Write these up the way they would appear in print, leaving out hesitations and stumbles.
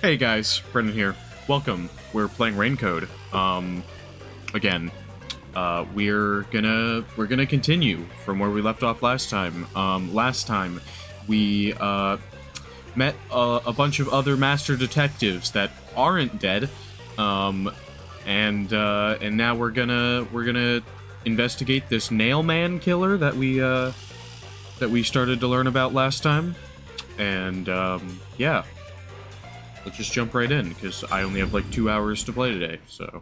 Hey guys, Brendan here. Welcome. We're playing Raincode. Again, we're gonna continue from where we left off last time. Last time we met a bunch of other master detectives that aren't dead. And now we're gonna investigate this nail man killer that we started to learn about last time. And yeah. Let's just jump right in, because I only have like 2 hours to play today, so...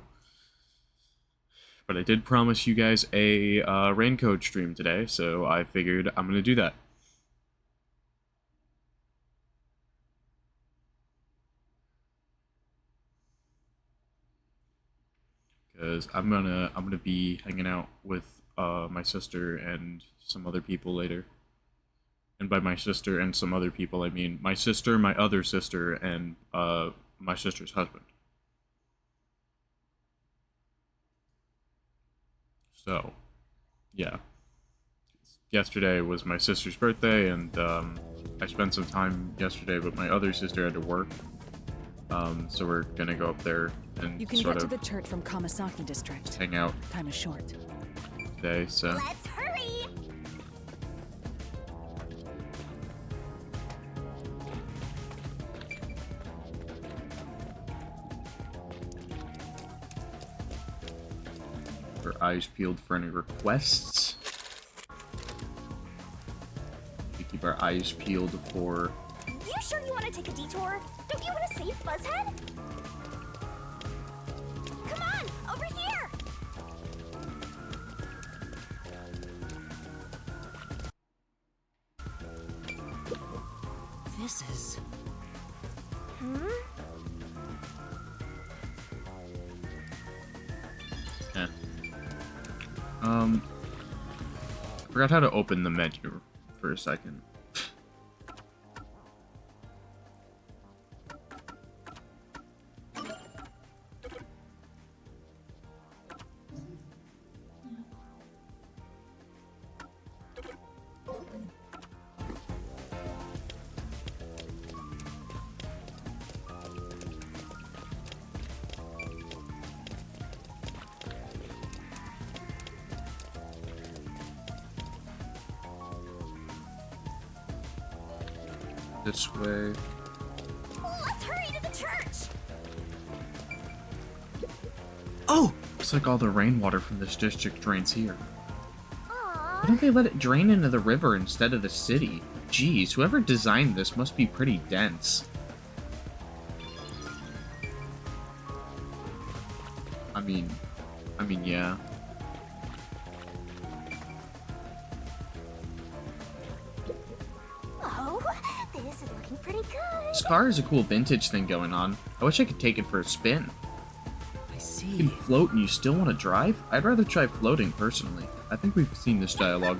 But I did promise you guys a Raincode stream today, so I figured I'm gonna do that. Because I'm gonna be hanging out with my sister and some other people later. And by my sister and some other people, I mean my sister, my other sister, and my sister's husband. So, yeah. Yesterday was my sister's birthday, and I spent some time yesterday, but my other sister had to work. So we're gonna go up there and you can sort get of to the church from Kamasaki district. hang out. Time is short. Today, so. Let's hurry! Our eyes peeled for any requests. We keep our eyes peeled for. You sure you want to take a detour? Don't you want to save Buzzhead? Come on, over here! This is... Eh. I forgot how to open the menu for a second. This way. Let's hurry to the church! Oh! Looks like all the rainwater from this district drains here. Why Aww. don't they let it drain into the river instead of the city? Geez, whoever designed this must be pretty dense. I mean, yeah. Oh, this is looking pretty good. This car has a cool vintage thing going on. I wish I could take it for a spin. I You see. can float and you still want to drive? I'd rather try floating, personally. I think we've seen this dialogue.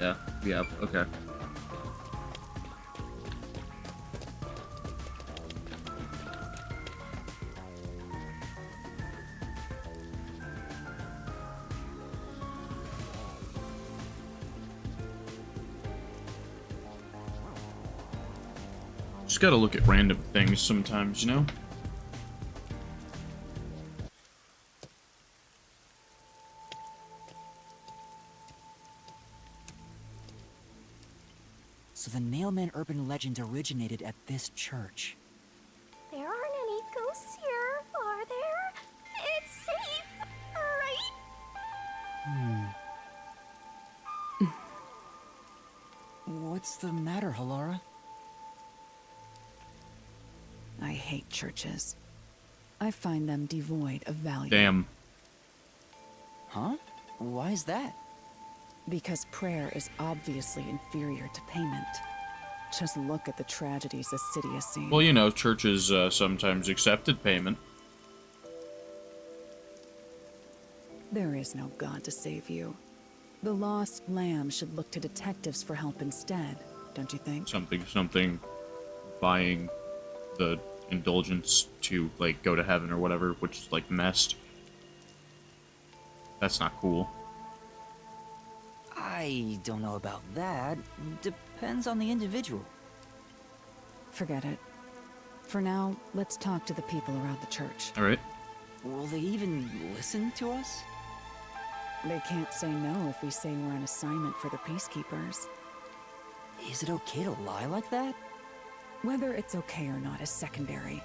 Yeah, we have. Okay. Just gotta look at random things sometimes, you know? So the Nailman urban legend originated at this church. There aren't any ghosts here, are there? It's safe, right? What's the matter, Halara? I hate churches. I find them devoid of value. Damn. Huh? Why is that? Because prayer is obviously inferior to payment. Just look at the tragedies the city has seen. Well, you know, churches sometimes accepted payment. There is no God to save you. The lost lamb should look to detectives for help instead, don't you think? Something, buying the indulgence to, like, go to heaven or whatever, which is, like, messed. That's not cool. I don't know about that. Depends on the individual. Forget it. For now, let's talk to the people around the church. All right. Will they even listen to us? They can't say no if we say we're on assignment for the peacekeepers. Is it okay to lie like that? Whether it's okay or not is secondary.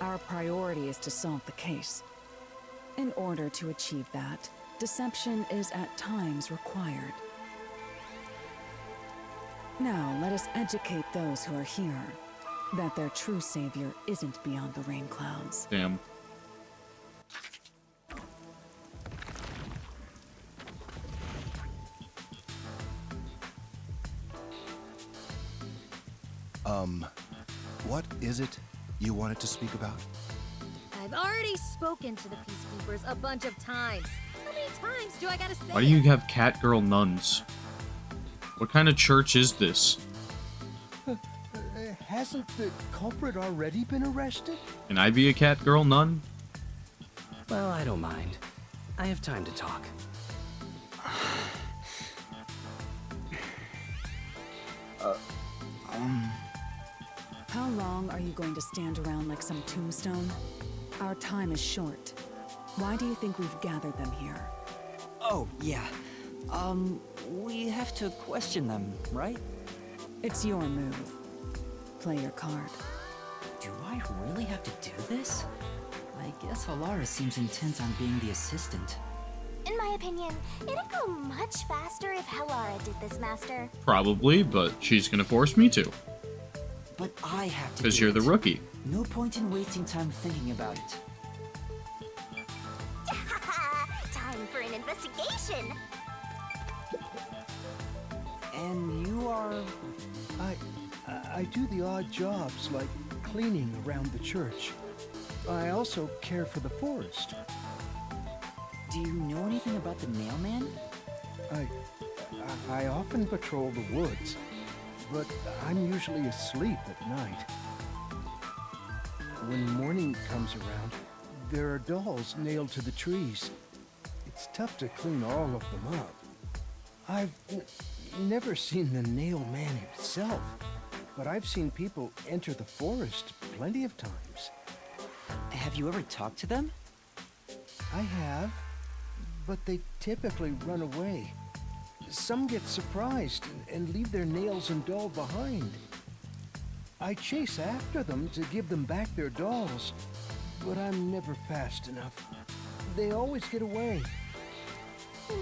Our priority is to solve the case. In order to achieve that, deception is at times required. Now, let us educate those who are here that their true savior isn't beyond the rain clouds. Damn. What is it you wanted to speak about? I've already spoken to the peacekeepers a bunch of times. How many times do I gotta say Why do you it? have cat girl nuns? What kind of church is this? Hasn't the culprit already been arrested? Can I be a cat girl nun? Well, I don't mind. I have time to talk. How long are you going to stand around like some tombstone? Our time is short. Why do you think we've gathered them here? Oh, yeah. We have to question them, right? It's your move. Play your card. Do I really have to do this? I guess Halara seems intent on being the assistant. In my opinion, it'd go much faster if Halara did this, Master. Probably, but she's gonna force me to. But I have to Because do you're the it. rookie. No point in wasting time thinking about it. Time for an investigation. And you are... I do the odd jobs like cleaning around the church. I also care for the forest. Do you know anything about the mailman? I often patrol the woods, but I'm usually asleep at night. When morning comes around, there are dolls nailed to the trees. It's tough to clean all of them up. I've never seen the nail man himself, but I've seen people enter the forest plenty of times. Have you ever talked to them? I have, but they typically run away. Some get surprised and leave their nails and doll behind. I chase after them to give them back their dolls, but I'm never fast enough. They always get away.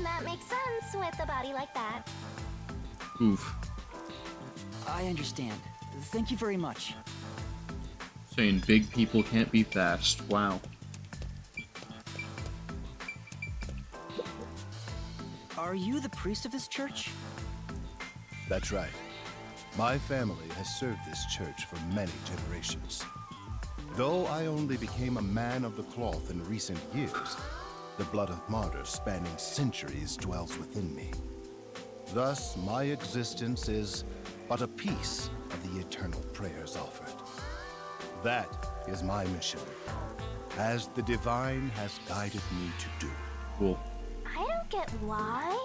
That makes sense with a body like that. Oof. I understand. Thank you very much. Saying big people can't be fast. Wow. Are you the priest of this church? That's right. My family has served this church for many generations. Though I only became a man of the cloth in recent years, the blood of martyrs spanning centuries dwells within me. Thus, my existence is but a piece of the eternal prayers offered. That is my mission, as the divine has guided me to do. Cool. I don't get why,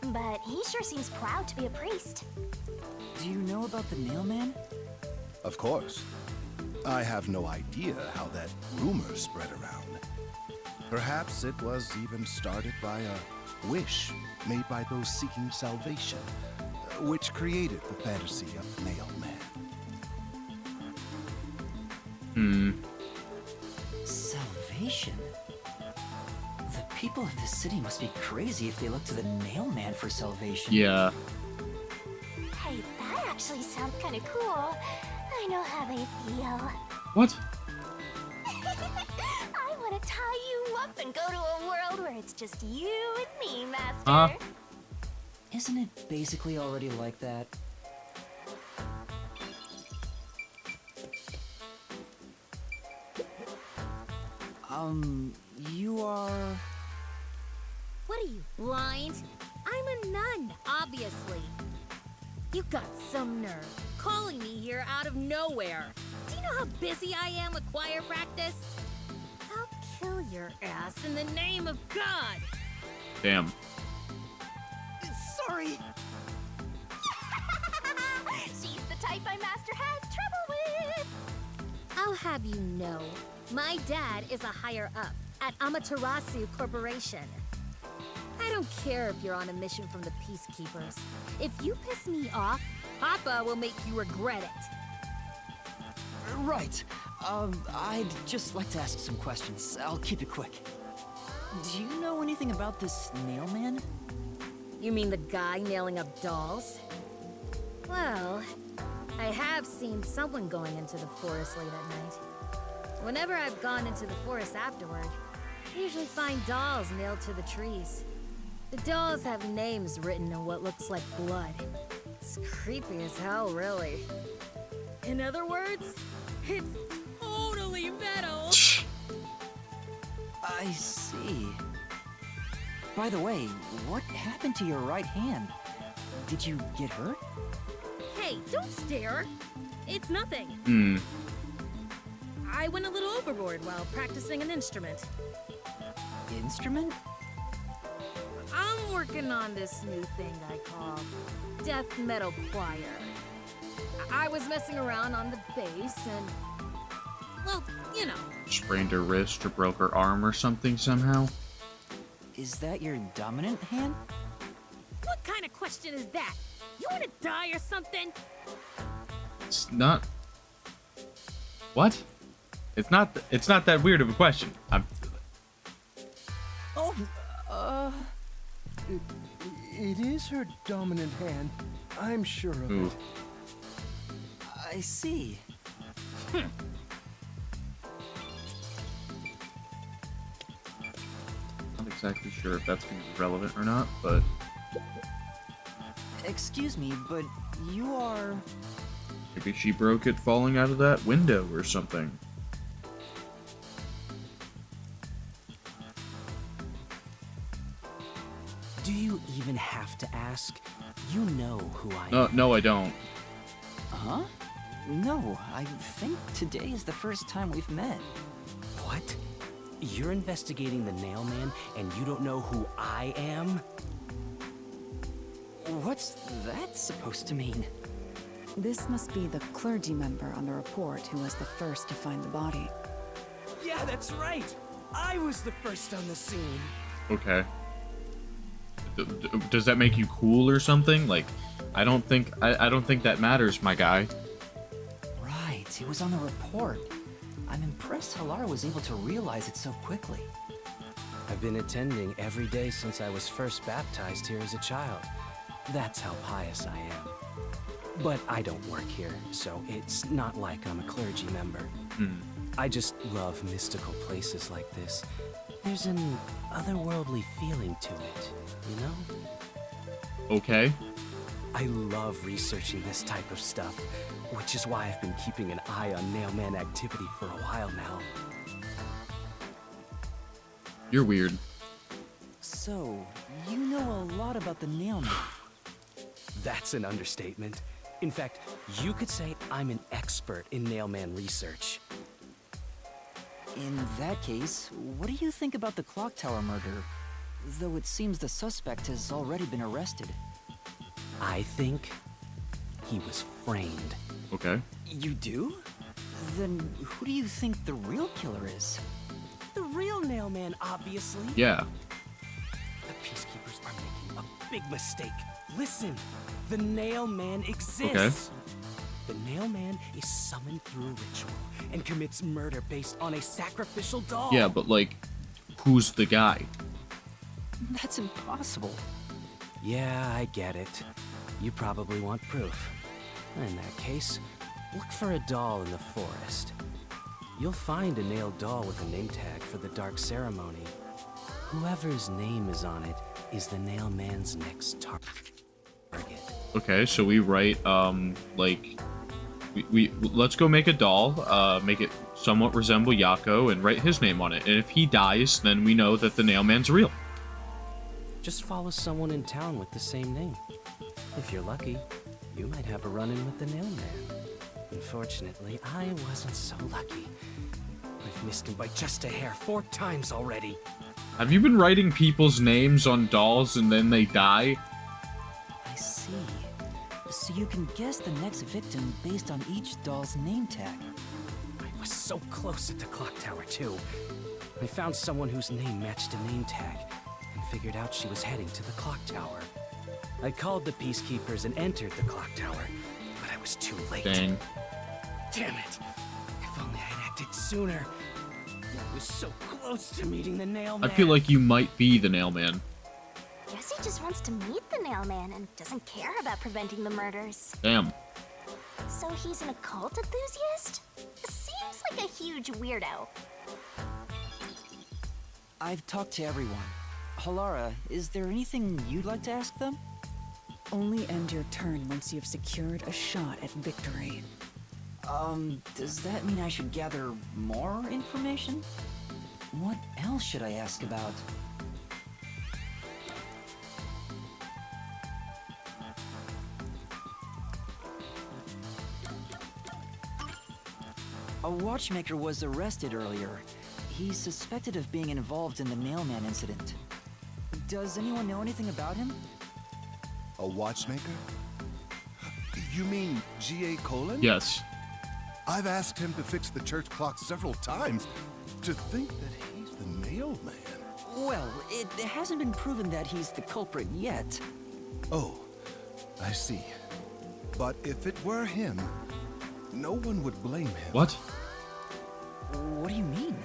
but he sure seems proud to be a priest. Do you know about the mailman? Of course. I have no idea how that rumor spread around. Perhaps it was even started by a wish made by those seeking salvation, which created the fantasy of the mailman. Salvation? The people of this city must be crazy if they look to the mailman for salvation. Yeah. Hey, that actually sounds kind of cool. I know how they feel. What? I want to tie you up and go to a world where it's just you and me, Master. Huh? Isn't it basically already like that? You are... What are you, blind? I'm a nun, obviously. You got some nerve calling me here out of nowhere. Do you know how busy I am with choir practice? I'll kill your ass in the name of God. Damn. Sorry. She's the type my master has trouble with. I'll have you know, my dad is a higher up at Amaterasu Corporation. I don't care if you're on a mission from the Peacekeepers. If you piss me off, Papa will make you regret it. Right. I'd just like to ask some questions. I'll keep it quick. Do you know anything about this nail man? You mean the guy nailing up dolls? Well, I have seen someone going into the forest late at night. Whenever I've gone into the forest afterward, I usually find dolls nailed to the trees. The dolls have names written in what looks like blood. It's creepy as hell, really. In other words, it's totally metal. I see. By the way, what happened to your right hand? Did you get hurt? Hey, don't stare. It's nothing. I went a little overboard while practicing an instrument. Instrument? I'm working on this new thing I call death metal choir. I was messing around on the bass and, well, you know. Sprained her wrist or broke her arm or something somehow. Is that your dominant hand? What kind of question is that? You want to die or something? It's not. What? It's not that weird of a question. It is her dominant hand. I'm sure of Ooh. it. I see. Not exactly sure if that's going to be relevant or not, but Excuse me, but you are... maybe she broke it falling out of that window or something. Do you even have to ask? You know who I am. No, I don't. Huh? No, I think today is the first time we've met. What? You're investigating the nail man and you don't know who I am? What's that supposed to mean? This must be the clergy member on the report who was the first to find the body. Yeah, that's right. I was the first on the scene. Okay. Does that make you cool or something? Like, I don't think that matters, my guy. Right, it was on the report. I'm impressed Halara was able to realize it so quickly. I've been attending every day since I was first baptized here as a child. That's how pious I am. But I don't work here, so it's not like I'm a clergy member. I just love mystical places like this. There's an otherworldly feeling to it, you know? Okay. I love researching this type of stuff, which is why I've been keeping an eye on Nailman activity for a while now. You're weird. So, you know a lot about the Nailman. That's an understatement. In fact, you could say I'm an expert in Nailman research. In that case, what do you think about the clock tower murder? Though it seems the suspect has already been arrested. I think he was framed. Okay. You do? Then who do you think the real killer is? The real Nailman, obviously. Yeah. The Peacekeepers are making a big mistake. Listen, the Nailman exists. The Nailman is summoned through a ritual and commits murder based on a sacrificial doll. Yeah, but like, who's the guy? That's impossible. Yeah, I get it. You probably want proof. In that case, look for a doll in the forest. You'll find a nailed doll with a name tag for the Dark Ceremony. Whoever's name is on it is the Nailman's next target. Okay, so we write, like, we let's go make a doll, make it somewhat resemble Yako, and write his name on it. And if he dies, then we know that the Nailman's real. Just follow someone in town with the same name. If you're lucky, you might have a run-in with the Nailman. Unfortunately, I wasn't so lucky. I've missed him by just a hair 4 times already. Have you been writing people's names on dolls and then they die? I see. So you can guess the next victim based on each doll's name tag. I was so close at the clock tower, too. I found someone whose name matched a name tag and figured out she was heading to the clock tower. I called the peacekeepers and entered the clock tower, but I was too late. Dang. Damn it! If only I'd acted sooner. I was so close to meeting the nailman. I feel like you might be the nailman. Guess he just wants to meet the nailman and doesn't care about preventing the murders. Damn. So he's an occult enthusiast? Seems like a huge weirdo. I've talked to everyone. Halara, is there anything you'd like to ask them? Only end your turn once you've secured a shot at victory. Does that mean I should gather more information? What else should I ask about? A watchmaker was arrested earlier. He's suspected of being involved in the mailman incident. Does anyone know anything about him? A watchmaker? You mean G.A. Colon? Yes. I've asked him to fix the church clock several times. To think that he's the nailman. Well, it hasn't been proven that he's the culprit yet. Oh, I see. But if it were him, no one would blame him. What? What do you mean?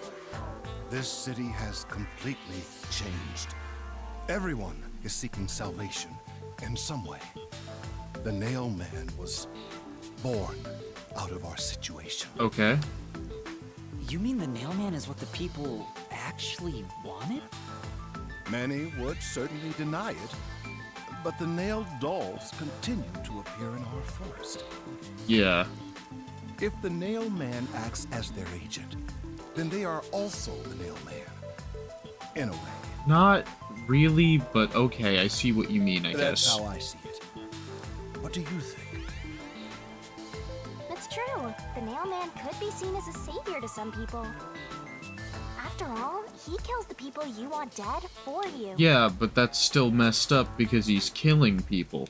This city has completely changed. Everyone is seeking salvation in some way. The nailman was born out of our situation. Okay. You mean the nailman is what the people actually wanted? Many would certainly deny it, but the nailed dolls continue to appear in our forest. Yeah. If the nailman acts as their agent, then they are also the nailman. In a way. Not really, but okay, I see what you mean, I That's guess. how I see it. What do you think? It's true. The nailman could be seen as a savior to some people. After all, he kills the people you want dead for you. Yeah, but that's still messed up because he's killing people.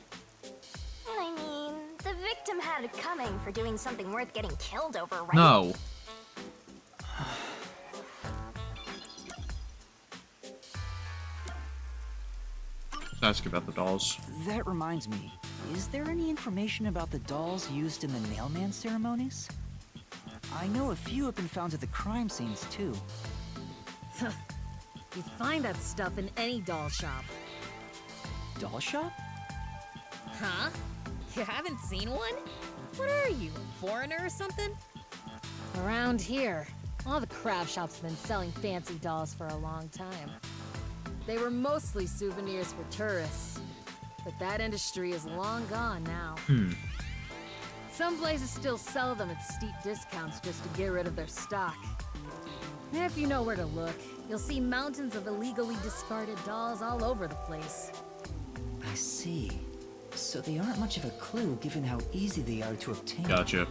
I mean, the victim had it coming for doing something worth getting killed over, right? No. Let's ask about the dolls. That reminds me, is there any information about the dolls used in the nailman ceremonies? I know a few have been found at the crime scenes, too. You'd find that stuff in any doll shop. Doll shop? Huh? You haven't seen one? What are you, a foreigner or something? Around here, all the craft shops have been selling fancy dolls for a long time. They were mostly souvenirs for tourists, but that industry is long gone now. Some places still sell them at steep discounts just to get rid of their stock. If you know where to look, you'll see mountains of illegally discarded dolls all over the place. I see. So they aren't much of a clue given how easy they are to obtain. Gotcha.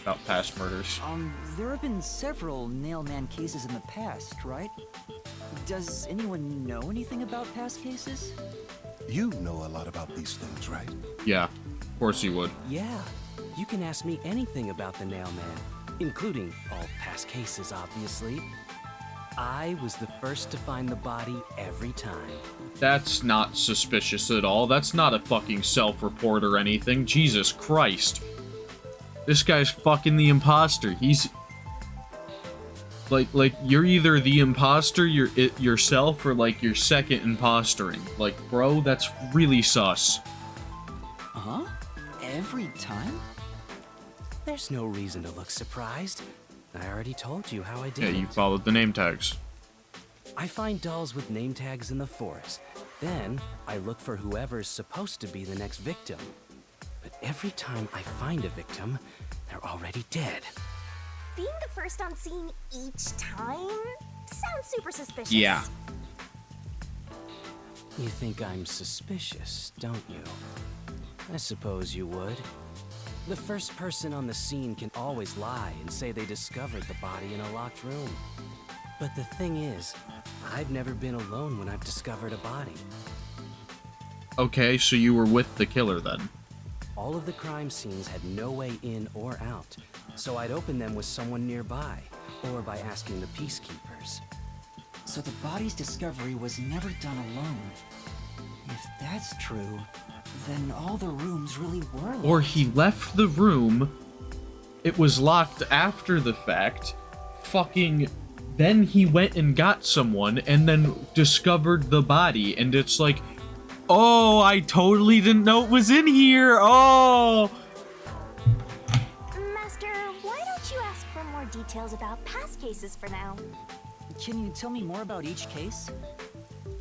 About past murders. There have been several nailman cases in the past, right? Does anyone know anything about past cases? You know a lot about these things, right? Yeah, of course he would. Yeah, you can ask me anything about the nailman, including all past cases, obviously. I was the first to find the body every time. That's not suspicious at all. That's not a fucking self-report or anything. Jesus Christ. This guy's fucking the imposter. He's... Like, you're either the imposter yourself or, like, you're second impostering. Like, bro, that's really sus. Huh? Every time? There's no reason to look surprised. I already told you how I did Yeah, it. you followed the name tags. I find dolls with name tags in the forest. Then, I look for whoever's supposed to be the next victim. But every time I find a victim, they're already dead. Being the first on scene each time sounds super suspicious. Yeah. You think I'm suspicious, don't you? I suppose you would. The first person on the scene can always lie and say they discovered the body in a locked room. But the thing is, I've never been alone when I've discovered a body. Okay, so you were with the killer then. All of the crime scenes had no way in or out, so I'd open them with someone nearby, or by asking the peacekeepers. So the body's discovery was never done alone. If that's true, then all the rooms really were locked. Or he left the room, it was locked after the fact, then he went and got someone, and then discovered the body, and it's like, oh, I totally didn't know it was in here, oh! Master, why don't you ask for more details about past cases for now? Can you tell me more about each case?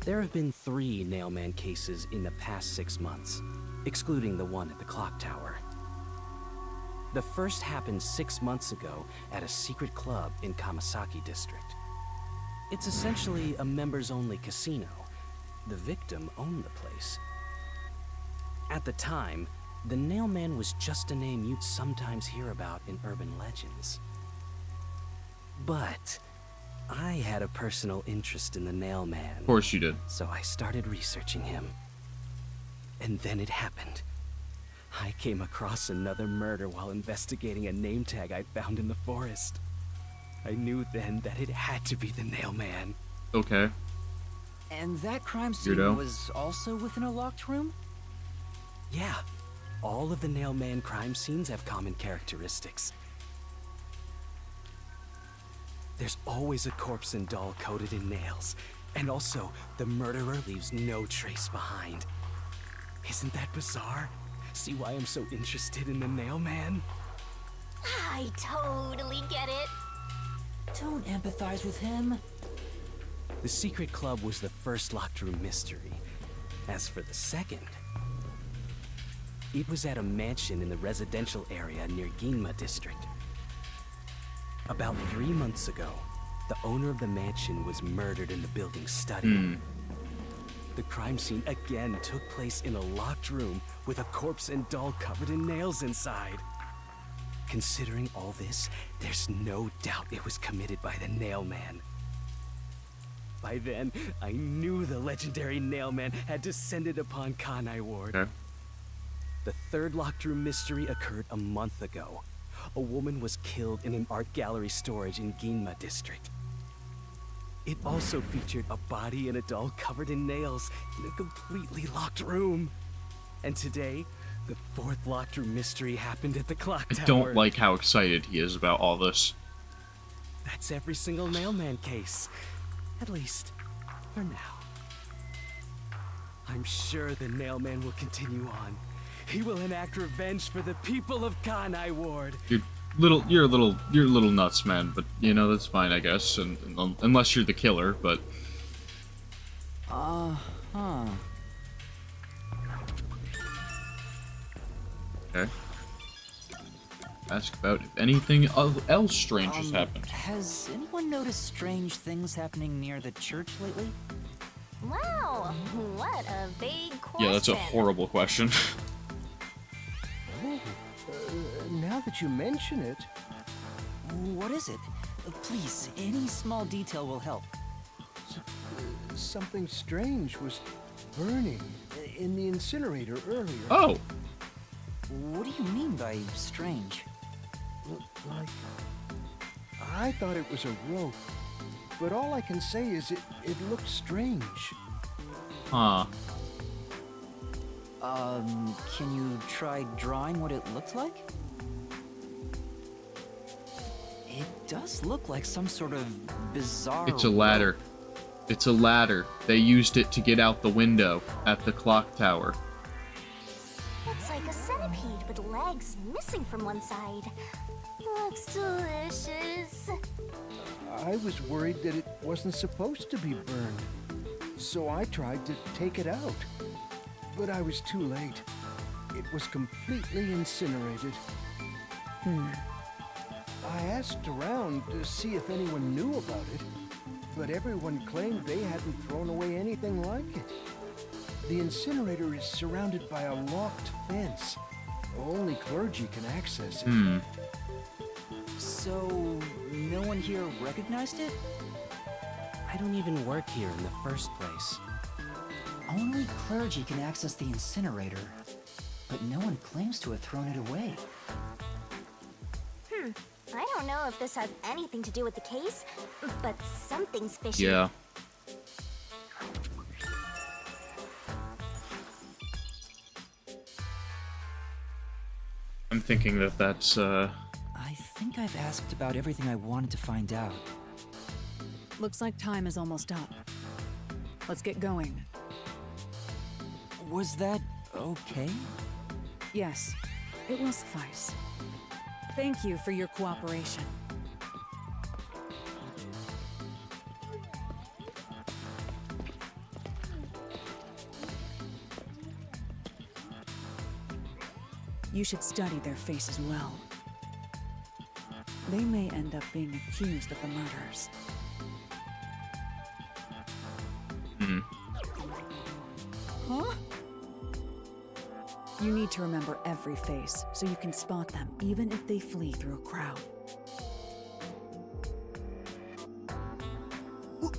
There have been 3 Nailman cases in the past 6 months, excluding the one at the clock tower. The first happened 6 months ago at a secret club in Kamasaki district. It's essentially a members-only casino. The victim owned the place. At the time, the Nailman was just a name you'd sometimes hear about in urban legends. But I had a personal interest in the Nailman. Of course you did. So I started researching him. And then it happened. I came across another murder while investigating a name tag I'd found in the forest. I knew then that it had to be the Nailman. Okay. And that crime scene Weirdo. was also within a locked room? Yeah, all of the Nailman crime scenes have common characteristics. There's always a corpse and doll coated in nails, and also the murderer leaves no trace behind. Isn't that bizarre? See why I'm so interested in the Nailman? I totally get it. Don't empathize with him. The secret club was the first locked room mystery. As for the second, it was at a mansion in the residential area near Ginma district. About 3 months ago, the owner of the mansion was murdered in the building's study. The crime scene again took place in a locked room with a corpse and doll covered in nails inside. Considering all this, there's no doubt it was committed by the Nailman. By then, I knew the legendary Nailman had descended upon Kanai Ward. Okay. The third locked room mystery occurred a month ago. A woman was killed in an art gallery storage in Ginma district. It also featured a body and a doll covered in nails in a completely locked room. And today, the fourth locked room mystery happened at the clock tower. I don't like how excited he is about all this. That's every single Nailman case. At least, for now. I'm sure the Nailman will continue on. He will enact revenge for the people of Kanai Ward. You're a little nuts, man. But you know that's fine, I guess. And unless you're the killer, but okay. Ask about if anything else strange has happened. Has anyone noticed strange things happening near the church lately? Wow, what a big question. Yeah, that's a horrible question. Now that you mention it, What is it? Please, any small detail will help. something strange was burning in the incinerator earlier. Oh, What do you mean by strange? Like, I thought it was a rope, but all I can say is it looked strange. huh. Can you try drawing what it looked like? It does look like some sort of bizarre... It's a ladder. It's a ladder. They used it to get out the window at the clock tower. Looks like a centipede with legs missing from one side. Looks delicious. I was worried that it wasn't supposed to be burned, so I tried to take it out. But I was too late. It was completely incinerated. I asked around to see if anyone knew about it, but everyone claimed they hadn't thrown away anything like it. The incinerator is surrounded by a locked fence. Only clergy can access it. So, no one here recognized it? I don't even work here in the first place. Only clergy can access the incinerator, but no one claims to have thrown it away. I don't know if this has anything to do with the case, but something's fishy. Yeah. I'm thinking that that's, I think I've asked about everything I wanted to find out. Looks like time is almost up. Let's get going. Was that okay? Yes, it will suffice. Thank you for your cooperation. You should study their faces well. They may end up being accused of the murders. Huh? You need to remember every face, so you can spot them even if they flee through a crowd.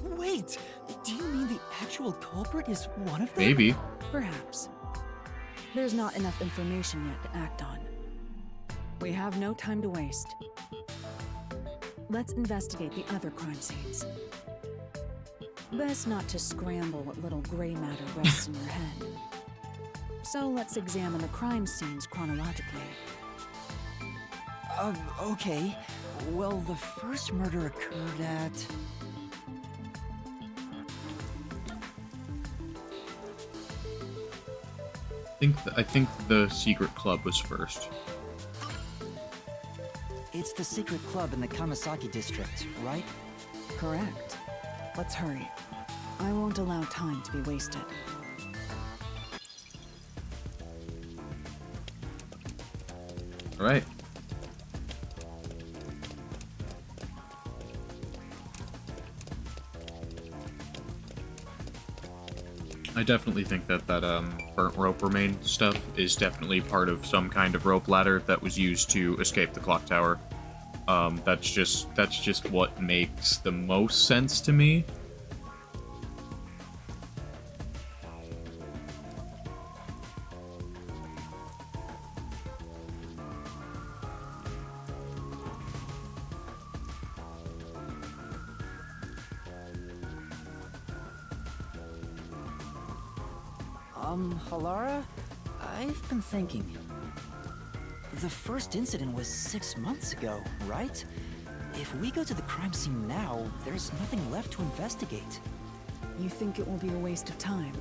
Wait! Do you mean the actual culprit is one of them? maybe. Perhaps. There's not enough information yet to act on. We have no time to waste. Let's investigate the other crime scenes. Best not to scramble what little gray matter rests in your head. So let's examine the crime scenes chronologically. Okay. Well, the first murder occurred at... I think the secret club was first. It's the secret club in the Kamasaki district, right? Correct. Let's hurry. I won't allow time to be wasted. All right. I definitely think that burnt rope remain stuff is definitely part of some kind of rope ladder that was used to escape the clock tower. That's just what makes the most sense to me. Halara? I've been thinking. The first incident was 6 months ago, right? If we go to the crime scene now, there's nothing left to investigate. You think it will be a waste of time?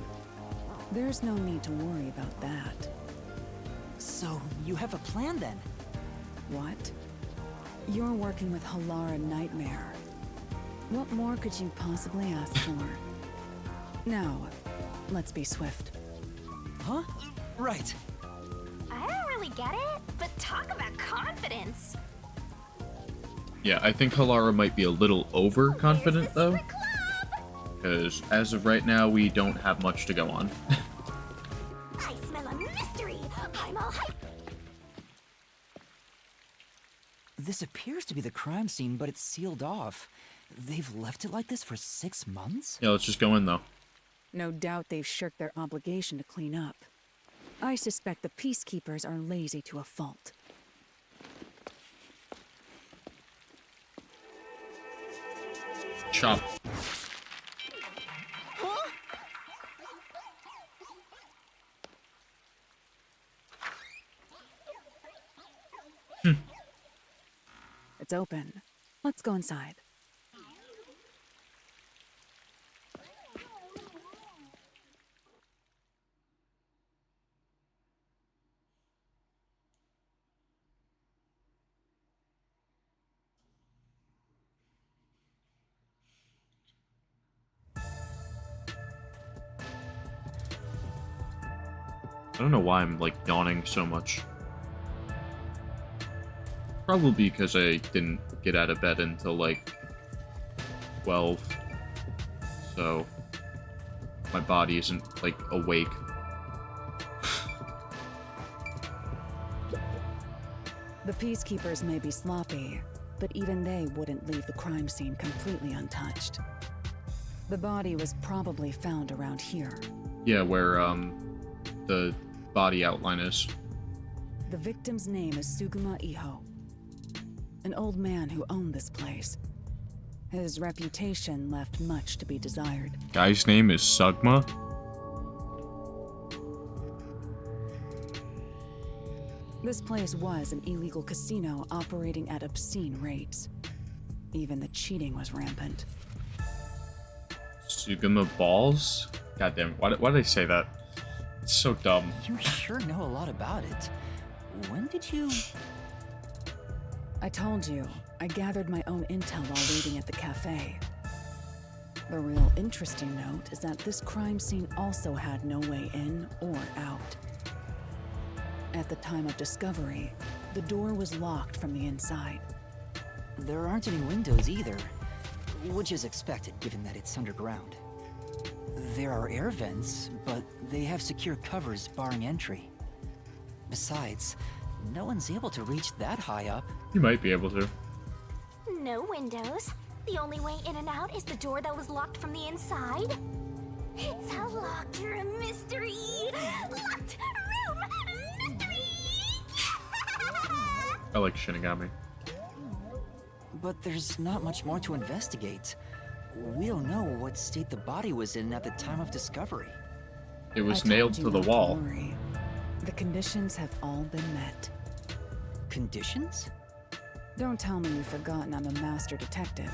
There's no need to worry about that. So, you have a plan then? What? You're working with Halara Nightmare. What more could you possibly ask for? Now, let's be swift. Huh? Right. I don't really get it, but talk about confidence. Yeah, I think Halara might be a little overconfident though, because as of right now, we don't have much to go on. I smell a mystery. I'm all hyped. This appears to be the crime scene, but it's sealed off. They've left it like this for 6 months? Yeah, let's just go in though. No doubt they've shirked their obligation to clean up. I suspect the peacekeepers are lazy to a fault. Chop. It's open. Let's go inside. I don't know why I'm like yawning so much. Probably because I didn't get out of bed until like 12. So my body isn't like awake. The peacekeepers may be sloppy, but even they wouldn't leave the crime scene completely untouched. The body was probably found around here, Yeah, where the body outline is. The victim's name is Suguma Iho, an old man who owned this place. His reputation left much to be desired. Guy's name is Sugma? This place was an illegal casino operating at obscene rates. Even the cheating was rampant. Sugama Balls? Goddamn, why did I say that? It's so dumb. You sure know a lot about it. When did you... I told you, I gathered my own intel while waiting at the cafe. The real interesting note is that this crime scene also had no way in or out. At the time of discovery, the door was locked from the inside. There aren't any windows either, which is expected given that it's underground. There are air vents, but they have secure covers barring entry. Besides, no one's able to reach that high up. You might be able to. No windows. The only way in and out is the door that was locked from the inside. It's a locked room mystery. Locked room mystery. I like Shinigami. But there's not much more to investigate. We don't know what state the body was in at the time of discovery. It was I told nailed you to the not wall. worry. The conditions have all been met. Conditions? Don't tell me you've forgotten I'm a master detective.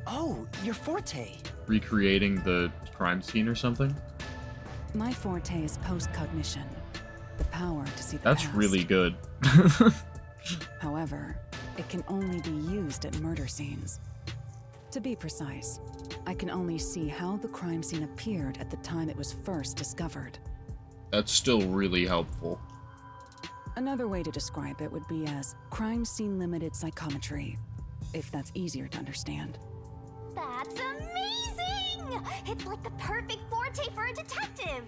Oh, you're Forte. Recreating the crime scene or something? My forte is post-cognition, the power to see the That's past. really good. However, it can only be used at murder scenes. To be precise, I can only see how the crime scene appeared at the time it was first discovered. That's still really helpful. Another way to describe it would be as crime scene limited psychometry, if that's easier to understand. That's amazing! It's like the perfect forte for a detective.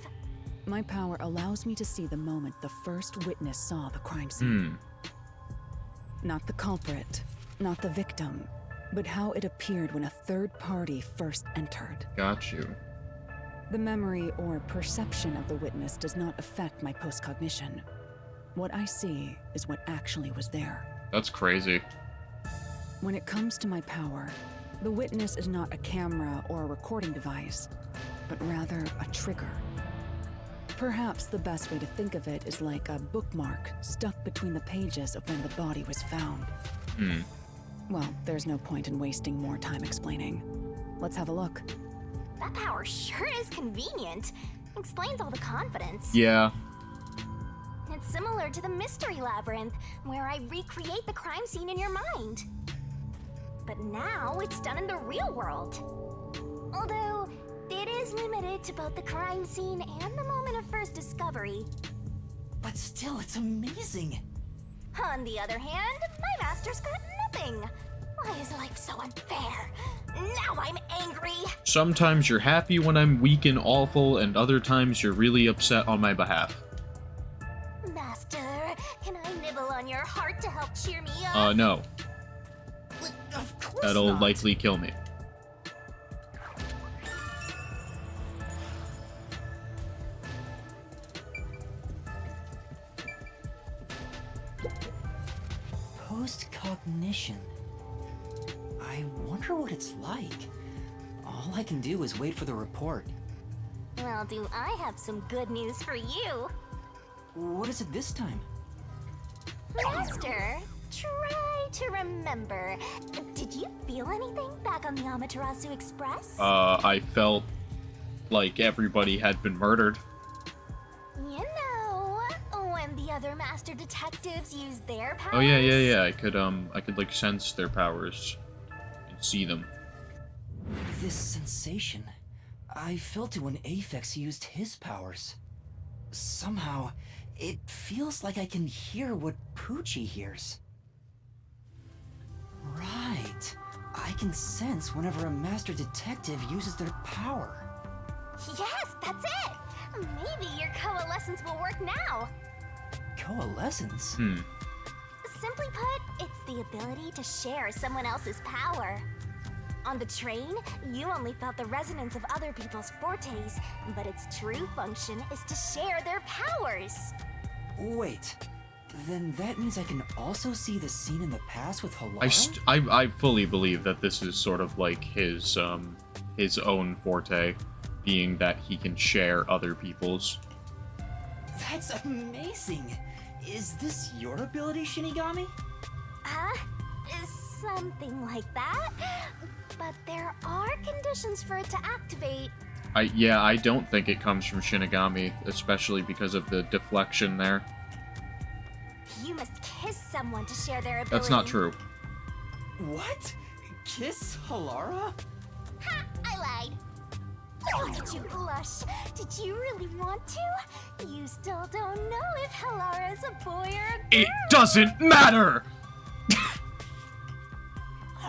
My power allows me to see the moment the first witness saw the crime scene. Not the culprit, not the victim, but how it appeared when a third party first entered. Got you. The memory or perception of the witness does not affect my postcognition. What I see is what actually was there. That's crazy. When it comes to my power, the witness is not a camera or a recording device, but rather a trigger. Perhaps the best way to think of it is like a bookmark stuck between the pages of when the body was found. Well, there's no point in wasting more time explaining. Let's have a look. That power sure is convenient. Explains all the confidence. Yeah. It's similar to the mystery labyrinth, where I recreate the crime scene in your mind. But now it's done in the real world. Although, it is limited to both the crime scene and the moment of first discovery. But still, it's amazing. On the other hand, my master's got nothing. Why is life so unfair? Now I'm angry. Sometimes you're happy when I'm weak and awful, and other times you're really upset on my behalf. Master, can I nibble on your heart to help cheer me up? No. Of course That'll not. likely kill me. Post-cognition. I wonder what it's like. All I can do is wait for the report. Well, do I have some good news for you? What is it this time? Master, try to remember. Did you feel anything back on the Amaterasu Express? I felt like everybody had been murdered. You know, when the other master detectives used their powers. Oh yeah. I could like sense their powers and see them. This sensation. I felt it when Aphex used his powers. Somehow, it feels like I can hear what Poochie hears. Right. I can sense whenever a master detective uses their power. Yes, that's it! Maybe your coalescence will work now. Coalescence? Simply put, it's the ability to share someone else's power. On the train, you only felt the resonance of other people's fortes, but its true function is to share their powers. Wait, then that means I can also see the scene in the past with Halara? I fully believe that this is sort of like his own forte, being that he can share other people's. That's amazing! Is this your ability, Shinigami? Something like that. But there are conditions for it to activate. I don't think it comes from Shinigami, especially because of the deflection there. You must kiss someone to share their ability. That's not true. What? Kiss Halara? Ha! I lied. Look at you blush. Did you really want to? You still don't know if Halara is a boy or a girl. It doesn't matter!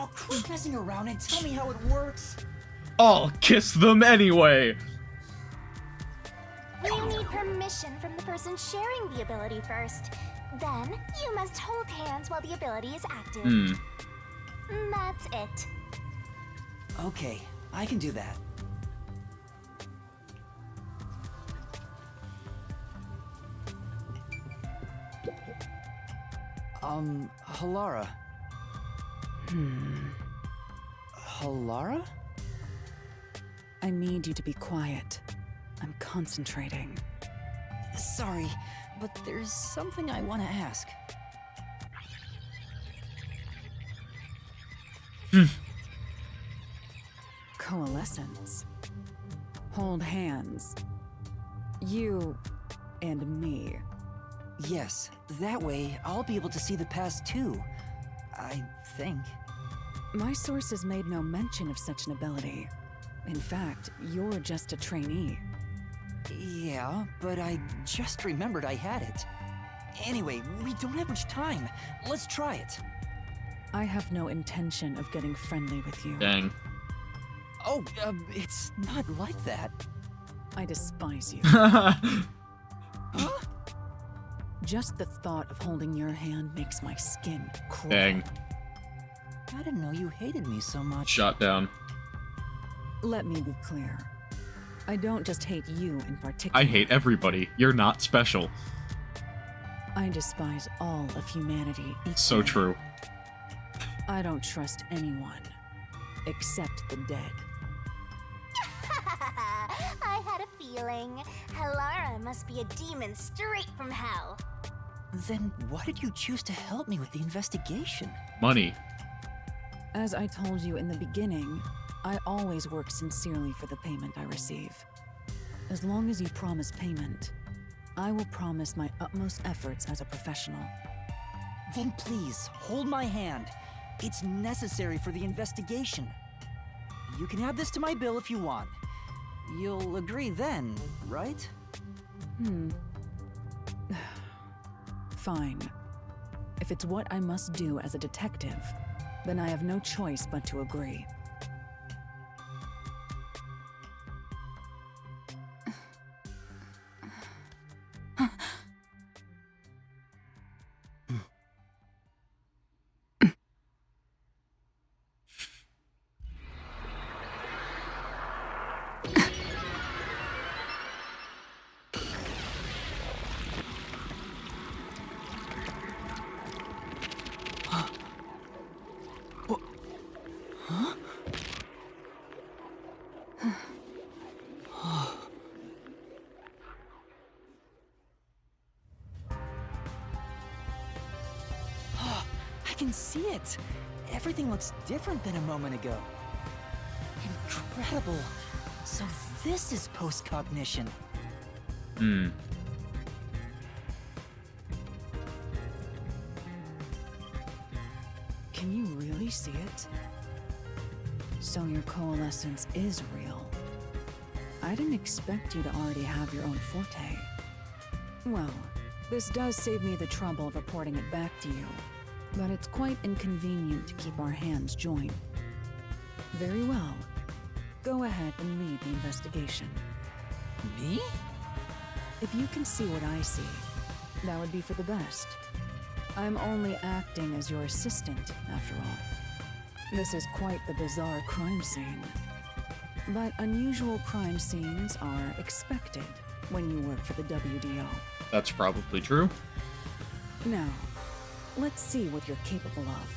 Oh, quit messing around and tell me how it works. I'll kiss them anyway! We need permission from the person sharing the ability first. Then, you must hold hands while the ability is active. That's it. Okay, I can do that. Halara. Halara? I need you to be quiet. I'm concentrating. Sorry, but there's something I want to ask. Coalescence. Hold hands. You and me. Yes, that way I'll be able to see the past too. I think. My sources made no mention of such an ability. In fact, you're just a trainee. Yeah, but I just remembered I had it. Anyway, we don't have much time. Let's try it. I have no intention of getting friendly with you. Dang. Oh, it's not like that. I despise you. Huh? Just the thought of holding your hand makes my skin crawl. Dang. I didn't know you hated me so much. Shot down. Let me be clear. I don't just hate you in particular. I hate everybody. You're not special. I despise all of humanity equally. So true. I don't trust anyone, except the dead. I had a feeling. Halara must be a demon straight from hell. Then why did you choose to help me with the investigation? Money. As I told you in the beginning, I always work sincerely for the payment I receive. As long as you promise payment, I will promise my utmost efforts as a professional. Then please, hold my hand. It's necessary for the investigation. You can add this to my bill if you want. You'll agree then, right? Fine. If it's what I must do as a detective, then I have no choice but to agree. I can see it. Everything looks different than a moment ago. Incredible. So this is post-cognition. Can you really see it? So your coalescence is real. I didn't expect you to already have your own forte. Well, this does save me the trouble of reporting it back to you, but it's quite inconvenient to keep our hands joined. Very well. Go ahead and lead the investigation. Me? If you can see what I see, that would be for the best. I'm only acting as your assistant, after all. This is quite the bizarre crime scene. But unusual crime scenes are expected when you work for the WDO. That's probably true. Now, let's see what you're capable of.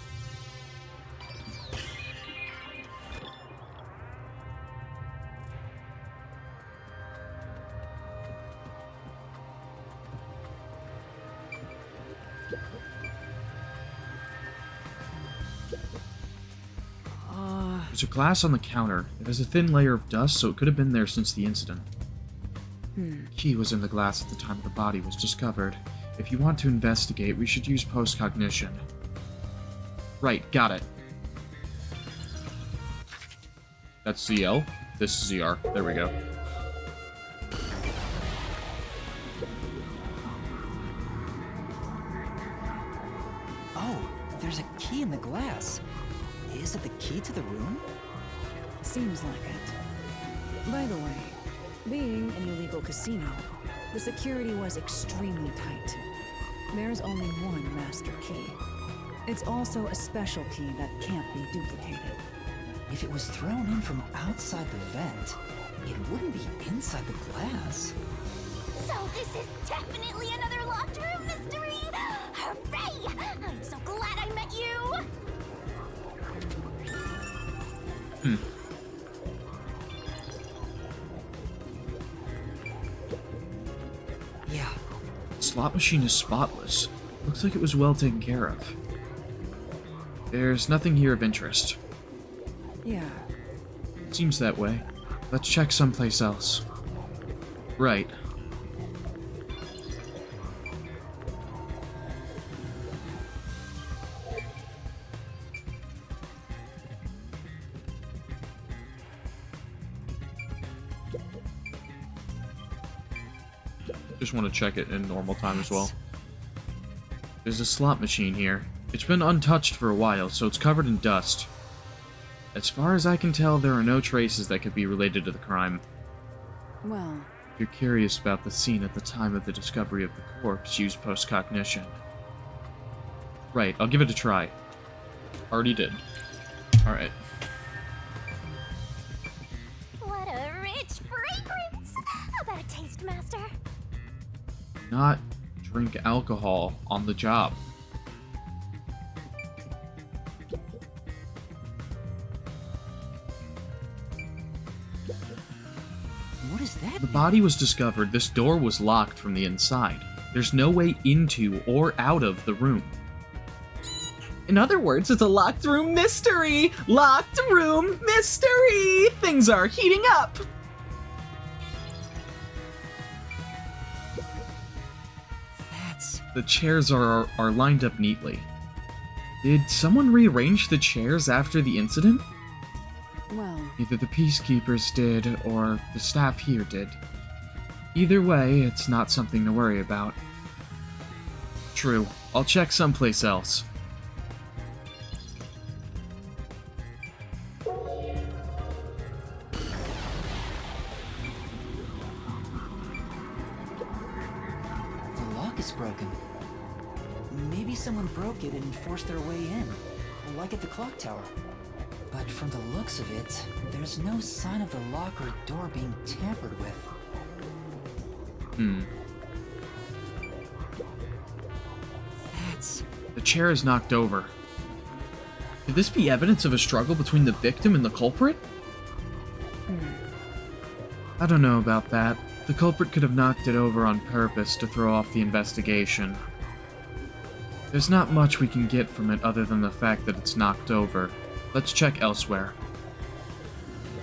There's a glass on the counter. It has a thin layer of dust, so it could have been there since the incident. Key was in the glass at the time the body was discovered. If you want to investigate, we should use post-cognition. Right, got it. That's ZL. This is ZR. There we go. Oh, there's a key in the glass. Is it the key to the room? Seems like it. By the way, being an illegal casino, the security was extremely tight. There's only one master key. It's also a special key that can't be duplicated. If it was thrown in from outside the vent, it wouldn't be inside the glass. So this is definitely another locked room mystery! Hooray! I'm so glad I met you! Yeah, Slot machine is spotless. Looks like it was well taken care of. There's nothing here of interest. Yeah, Seems that way. Let's check someplace else. Right. Just want to check it in normal time as well. There's a slot machine here. It's been untouched for a while, so it's covered in dust. As far as I can tell, there are no traces that could be related to the crime. well, If you're curious about the scene at the time of the discovery of the corpse, use post-cognition. Right, I'll give it a try. Already did. Alright. What a rich fragrance! How about a taste, Master? Not drink alcohol on the job. what is that? The body was discovered. This door was locked from the inside. There's no way into or out of the room. In other words, it's a locked room mystery! Locked room mystery! Things are heating up! That's... The chairs are lined up neatly. Did someone rearrange the chairs after the incident? well, Either the peacekeepers did, or the staff here did. Either way, it's not something to worry about. True. I'll check someplace else. The lock is broken. Maybe someone broke it and forced their way in, like at the clock tower. But from the looks of it, there's no sign of the lock or door being tampered with. That's... The chair is knocked over. Could this be evidence of a struggle between the victim and the culprit? I don't know about that. The culprit could have knocked it over on purpose to throw off the investigation. There's not much we can get from it other than the fact that it's knocked over. Let's check elsewhere.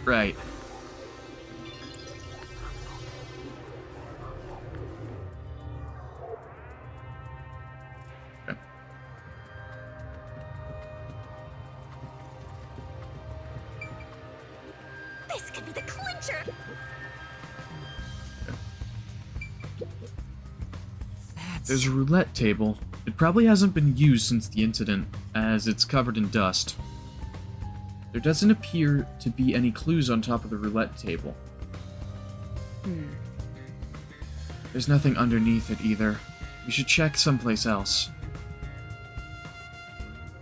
Right. Okay. This could be the clincher! that's... There's a roulette table. It probably hasn't been used since the incident, as it's covered in dust. There doesn't appear to be any clues on top of the roulette table. There's nothing underneath it either. We should check someplace else.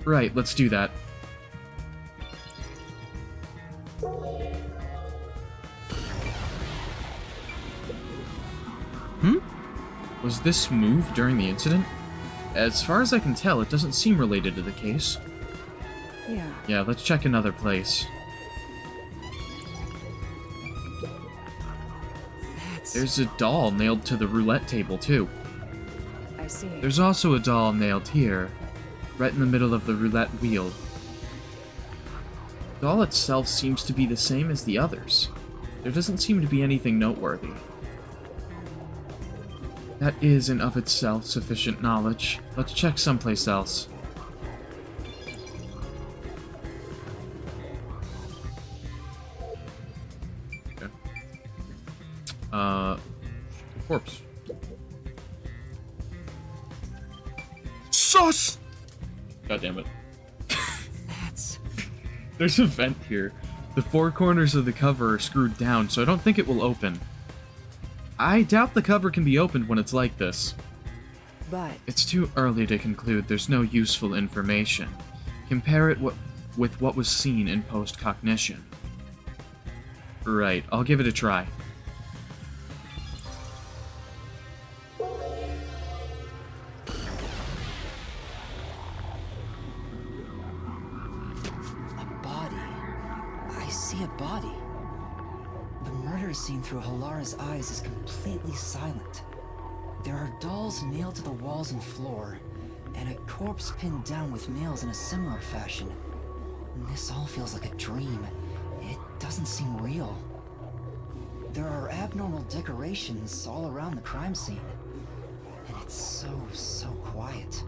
Right, let's do that. Was this moved during the incident? As far as I can tell, it doesn't seem related to the case. Yeah. Yeah, let's check another place. There's a doll nailed to the roulette table, too. I see. There's also a doll nailed here, right in the middle of the roulette wheel. The doll itself seems to be the same as the others. There doesn't seem to be anything noteworthy. That is in of itself sufficient knowledge. Let's check someplace else. Okay. Corpse. Sus! God damn it. That's... There's a vent here. The four corners of the cover are screwed down, so I don't think it will open. I doubt the cover can be opened when it's like this. But It's too early to conclude there's no useful information. Compare it with what was seen in post-cognition. Right, I'll give it a try. a body. I see a body. The murder scene through Halara's eyes is completely silent. There are dolls nailed to the walls and floor, and a corpse pinned down with nails in a similar fashion. This all feels like a dream. It doesn't seem real. There are abnormal decorations all around the crime scene, and it's so quiet.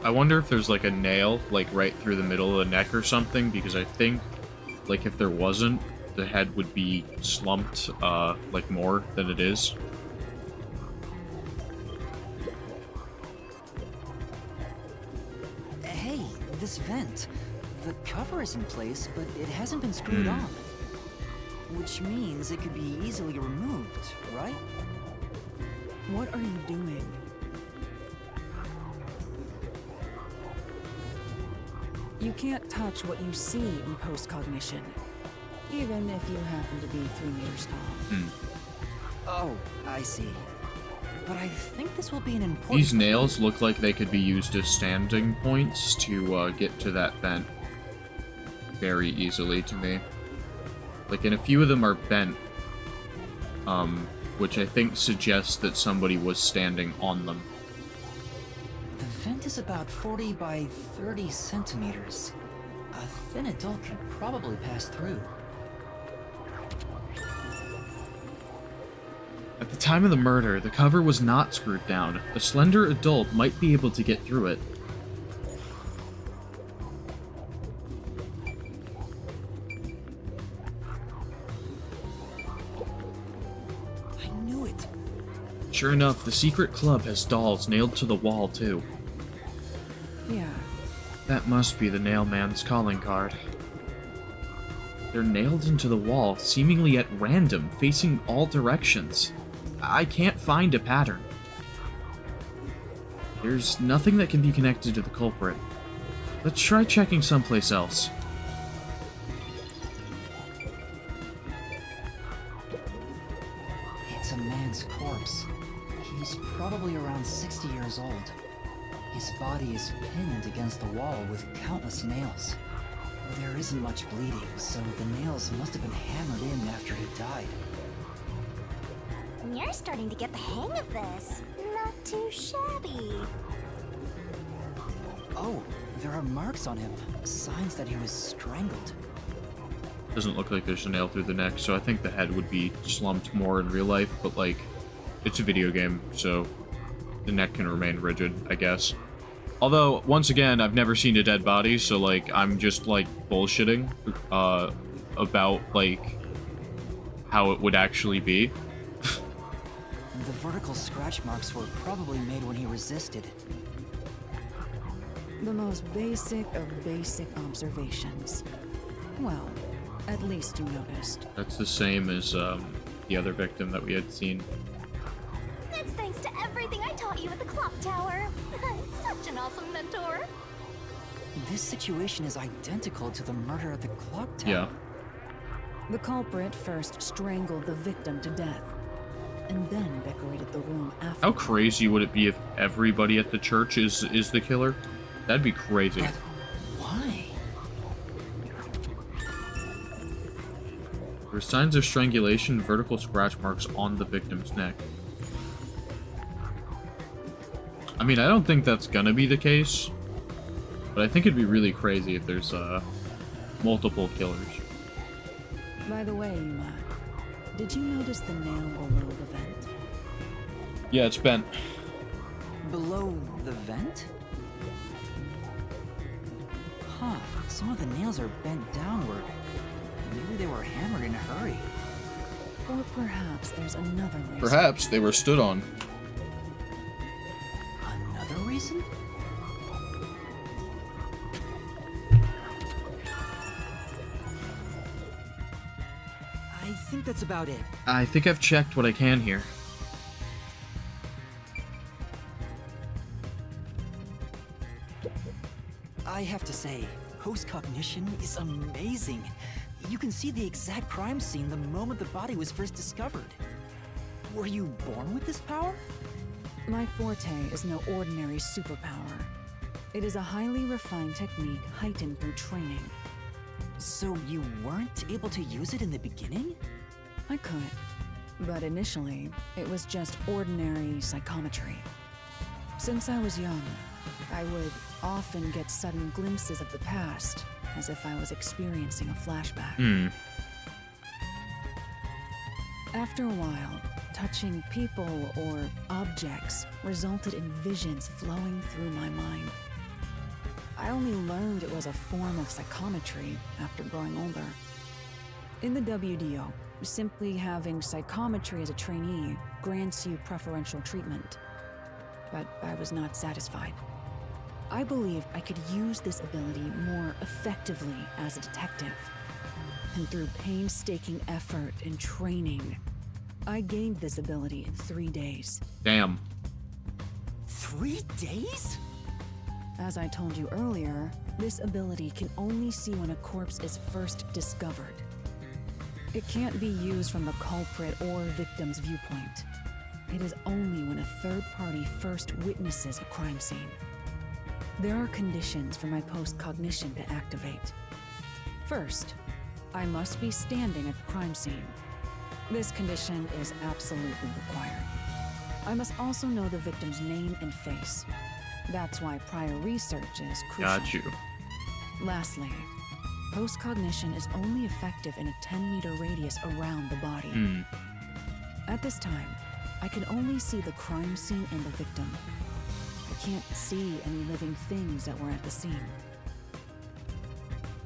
I wonder if there's like a nail, like right through the middle of the neck or something, because I think, like if there wasn't, the head would be slumped, like more than it is. Hey, this vent. The cover is in place, but it hasn't been screwed on. Which means it could be easily removed, right? what are you doing? You can't touch what you see in post-cognition, even if you happen to be 3 meters tall. Oh, I see. But I think this will be an important... These nails look like they could be used as standing points to get to that vent very easily to me. Like, and a few of them are bent, which I think suggests that somebody was standing on them. The vent is about 40 by 30 centimeters. A thin adult could probably pass through. At the time of the murder, the cover was not screwed down. A slender adult might be able to get through it. I knew it. Sure enough, the secret club has dolls nailed to the wall, too. Yeah, That must be the nail man's calling card. They're nailed into the wall, seemingly at random, facing all directions. I can't find a pattern. There's nothing that can be connected to the culprit. Let's try checking someplace else. It's a man's corpse. He's probably around 60 years old. His body is pinned against the wall with countless nails. There isn't much bleeding, so the nails must have been hammered in after he died. You're starting to get the hang of this. Not too shabby. Oh, there are marks on him. Signs that he was strangled. Doesn't look like there's a nail through the neck, so I think the head would be slumped more in real life, but like, it's a video game, so the neck can remain rigid, I guess. Although, once again, I've never seen a dead body, so like, I'm just like bullshitting about like how it would actually be. The vertical scratch marks were probably made when he resisted. the most basic of basic observations. Well, at least you noticed. That's the same as the other victim that we had seen. That's thanks to everything I taught you at the clock tower. Such an awesome mentor. This situation is identical to the murder at the clock tower. Yeah. The culprit first strangled the victim to death, and then decorated the room after. How crazy would it be if everybody at the church is the killer? That'd be crazy. But why? There are signs of strangulation, vertical scratch marks on the victim's neck. I mean, I don't think that's gonna be the case, but I think it'd be really crazy if there's multiple killers. By the way, Yuma, did you notice the nail below the vent? Yeah, it's bent. Below the vent? Huh, some of the nails are bent downward. Maybe they were hammered in a hurry. Or perhaps there's another reason. Perhaps they were stood on. Another reason? I think that's about it. I think I've checked what I can here. I have to say, post-cognition is amazing. You can see the exact crime scene the moment the body was first discovered. Were you born with this power? My forte is no ordinary superpower. It is a highly refined technique heightened through training. So you weren't able to use it in the beginning? I could, but initially, it was just ordinary psychometry. Since I was young, I would often get sudden glimpses of the past, as if I was experiencing a flashback. After a while, touching people or objects resulted in visions flowing through my mind. I only learned it was a form of psychometry after growing older. In the WDO, simply having psychometry as a trainee grants you preferential treatment. But I was not satisfied. I believed I could use this ability more effectively as a detective. And through painstaking effort and training, I gained this ability in 3 days. Damn. 3 days? As I told you earlier, this ability can only see when a corpse is first discovered. It can't be used from the culprit or victim's viewpoint. It is only when a third party first witnesses a crime scene. There are conditions for my post-cognition to activate. First, I must be standing at the crime scene. This condition is absolutely required. I must also know the victim's name and face. That's why prior research is crucial. Got you. Lastly, post-cognition is only effective in a 10-meter radius around the body. At this time, I can only see the crime scene and the victim. I can't see any living things that were at the scene.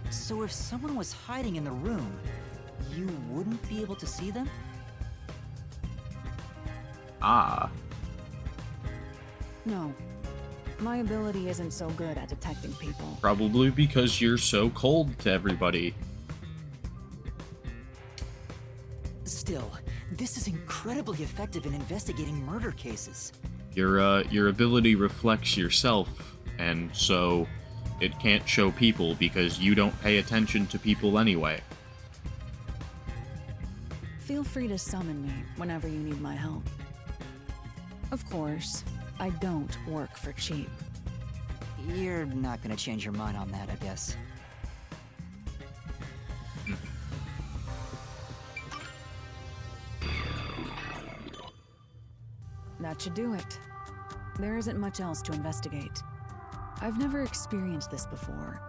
So if someone was hiding in the room, you wouldn't be able to see them? Ah. No. My ability isn't so good at detecting people. Probably because you're so cold to everybody. Still, this is incredibly effective in investigating murder cases. Your ability reflects yourself, and so it can't show people because you don't pay attention to people anyway. Feel free to summon me whenever you need my help. Of course, I don't work for cheap. You're not gonna change your mind on that, I guess. That should do it. There isn't much else to investigate. I've never experienced this before,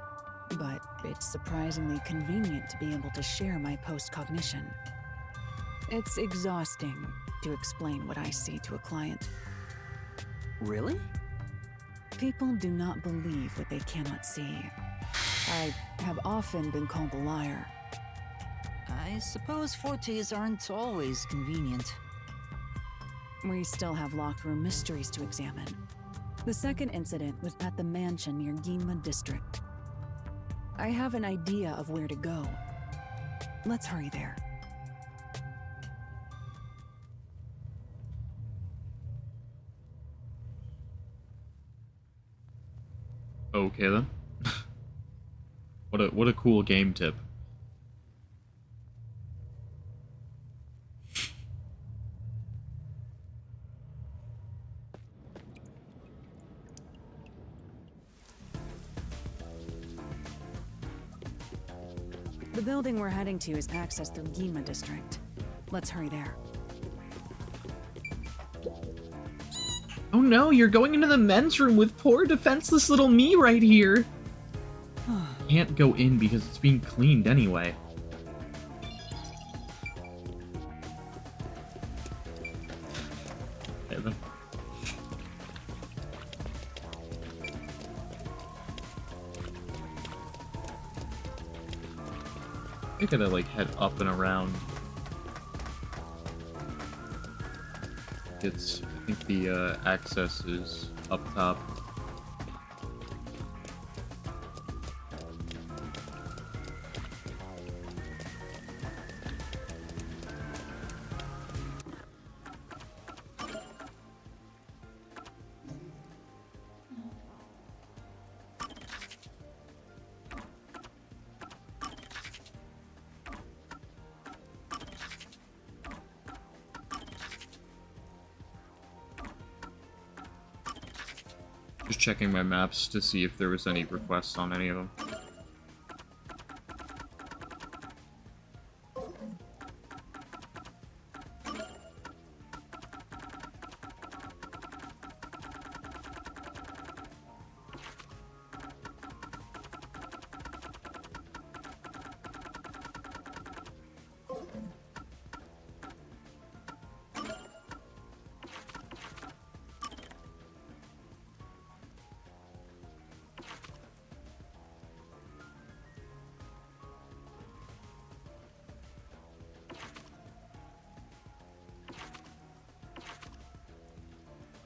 but it's surprisingly convenient to be able to share my post-cognition. It's exhausting to explain what I see to a client. Really? People do not believe what they cannot see. I have often been called a liar. I suppose Fortes aren't always convenient. We still have locked room mysteries to examine. The second incident was at the mansion near Ginma District. I have an idea of where to go. Let's hurry there. Okay then. What a cool game tip. The building we're heading to is accessed through Gima District. Let's hurry there. Oh no, you're going into the men's room with poor defenseless little me right here. Can't go in because it's being cleaned anyway. Okay, then. I gotta like head up and around. I think the access is up top. Just checking my maps to see if there was any requests on any of them.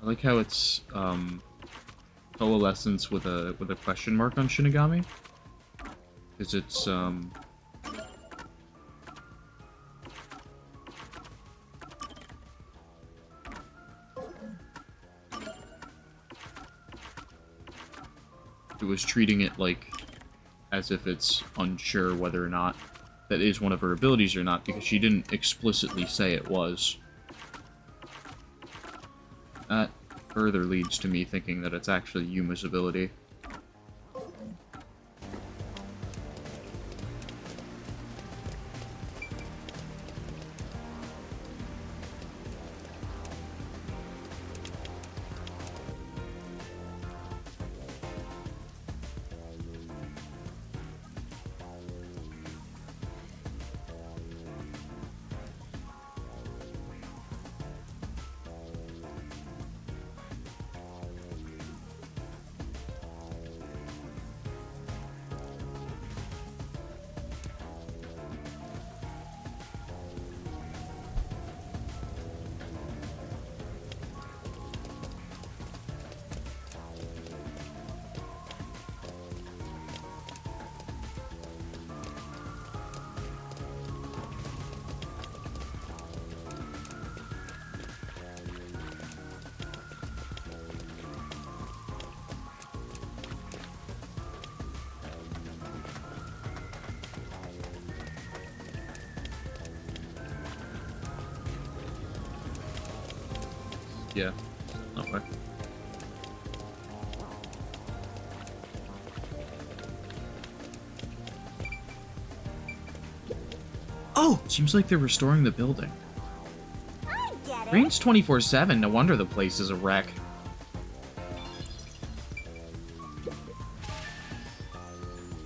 I like how it's coalescence with a question mark on Shinigami, because it's it was treating it like as if it's unsure whether or not that is one of her abilities or not, because she didn't explicitly say it was. That further leads to me thinking that it's actually Yuma's ability. Yeah. Okay. Oh! Seems like they're restoring the building. I get it. Rain's 24/7, no wonder the place is a wreck.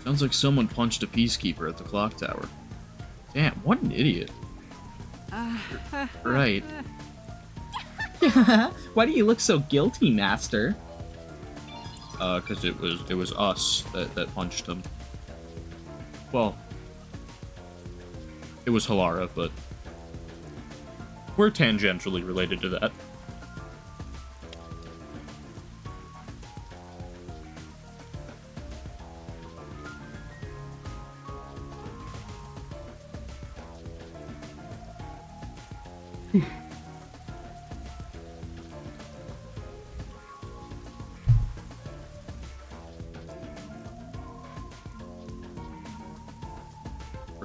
Sounds like someone punched a peacekeeper at the clock tower. Damn, what an idiot. Right. Why do you look so guilty, Master? Cause it was us that punched him. Well, it was Halara, but we're tangentially related to that.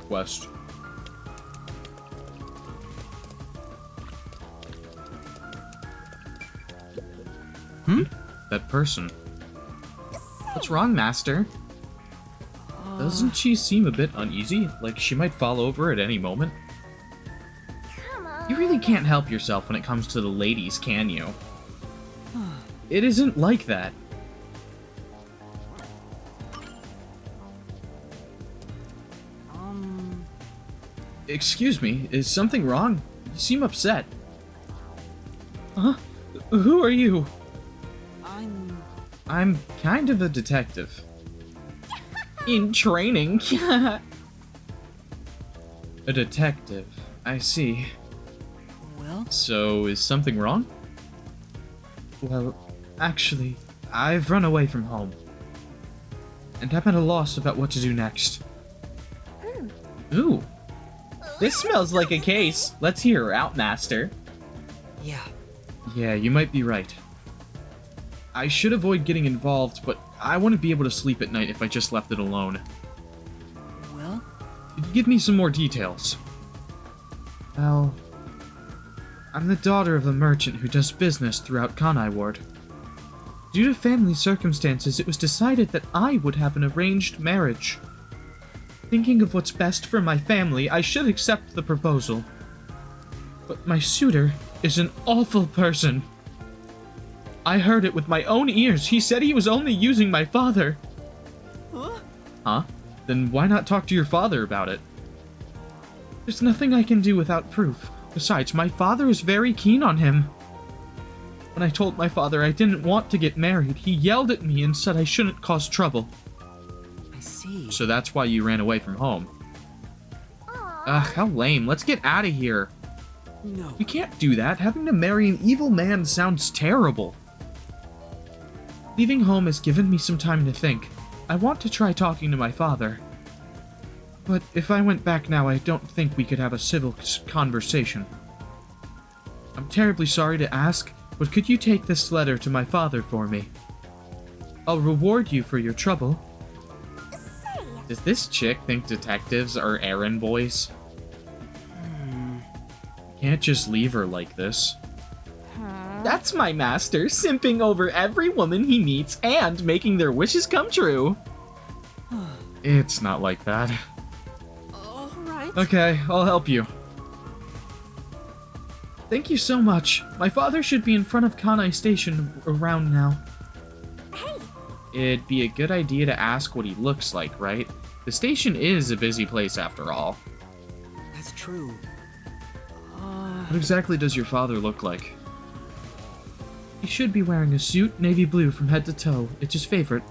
request. That person. What's wrong, Master? Doesn't she seem a bit uneasy? Like she might fall over at any moment? Come on. You really can't help yourself when it comes to the ladies, can you? It isn't like that. Excuse me, is something wrong? You seem upset. Huh? Who are you? I'm kind of a detective. In training. A detective. I see. Well? So, is something wrong? Well, actually, I've run away from home. And I'm at a loss about what to do next. Ooh. This smells like a case. Let's hear her out, Master. Yeah. Yeah, you might be right. I should avoid getting involved, but I wouldn't be able to sleep at night if I just left it alone. Well? Could you give me some more details? Well, I'm the daughter of a merchant who does business throughout Kanai Ward. Due to family circumstances, it was decided that I would have an arranged marriage. Thinking of what's best for my family, I should accept the proposal. But my suitor is an awful person. I heard it with my own ears. He said he was only using my father. Huh? Then why not talk to your father about it? There's nothing I can do without proof. Besides, my father is very keen on him. When I told my father I didn't want to get married, he yelled at me and said I shouldn't cause trouble. I see. So that's why you ran away from home. Ugh, how lame. Let's get out of here. No. You can't do that. Having to marry an evil man sounds terrible. Leaving home has given me some time to think. I want to try talking to my father. But if I went back now, I don't think we could have a civil conversation. I'm terribly sorry to ask, but could you take this letter to my father for me? I'll reward you for your trouble. Does this chick think detectives are errand boys? Can't just leave her like this. That's my master, simping over every woman he meets and making their wishes come true. It's not like that. All right. Okay, I'll help you. Thank you so much. My father should be in front of Kanai Station around now. Hey, It'd be a good idea to ask what he looks like, right? The station is a busy place after all. That's true. What exactly does your father look like? He should be wearing a suit, navy blue from head to toe. It's his favorite.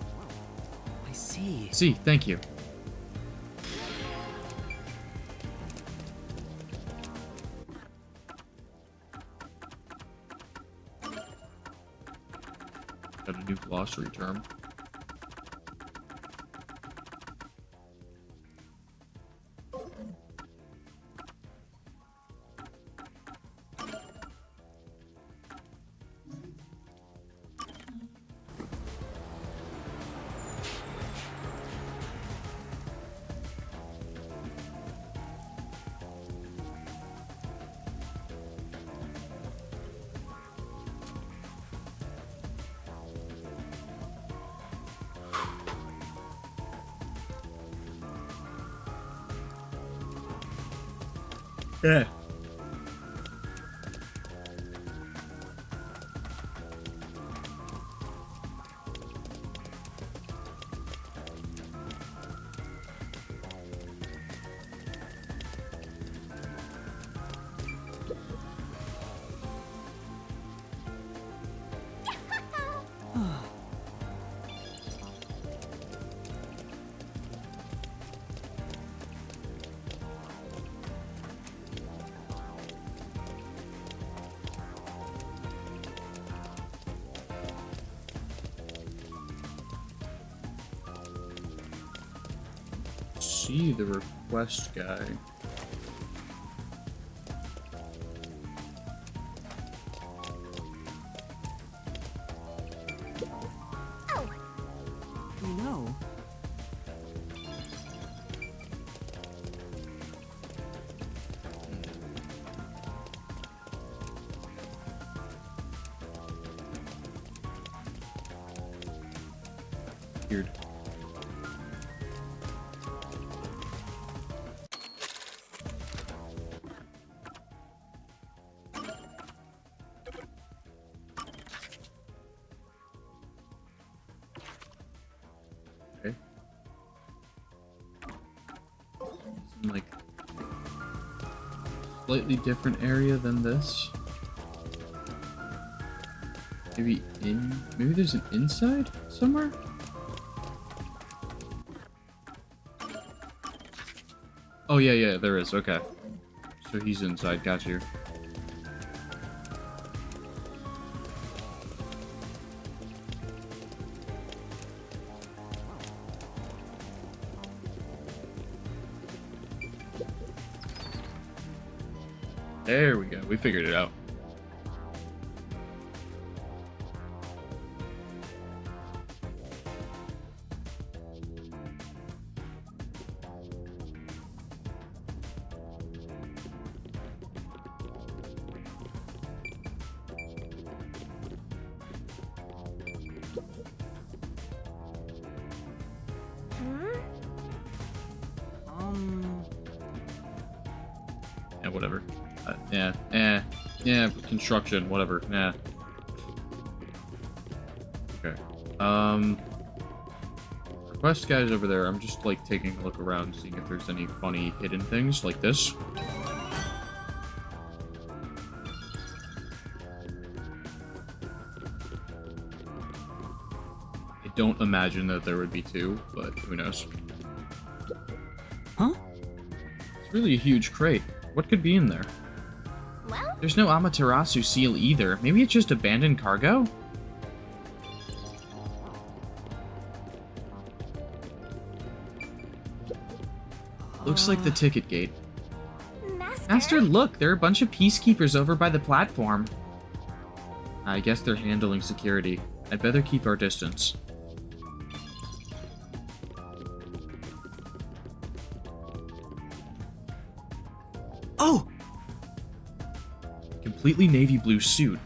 I see. See, thank you. Got a new glossary term. Yeah. See the request guy. You know, like slightly different area than this. Maybe there's an inside somewhere? Oh yeah, there is, okay. So he's inside, got you. There we go, we figured it out. Yeah, whatever. Yeah, construction, whatever, yeah. Okay. Quest guy's over there. I'm just, like, taking a look around, seeing if there's any funny hidden things, like this. I don't imagine that there would be two, but who knows. Huh? It's really a huge crate. What could be in there? Well, There's no Amaterasu seal either. Maybe it's just abandoned cargo? Looks like the ticket gate. Master, look! There are a bunch of peacekeepers over by the platform. I guess they're handling security. I'd better keep our distance. Oh! Completely navy blue suit.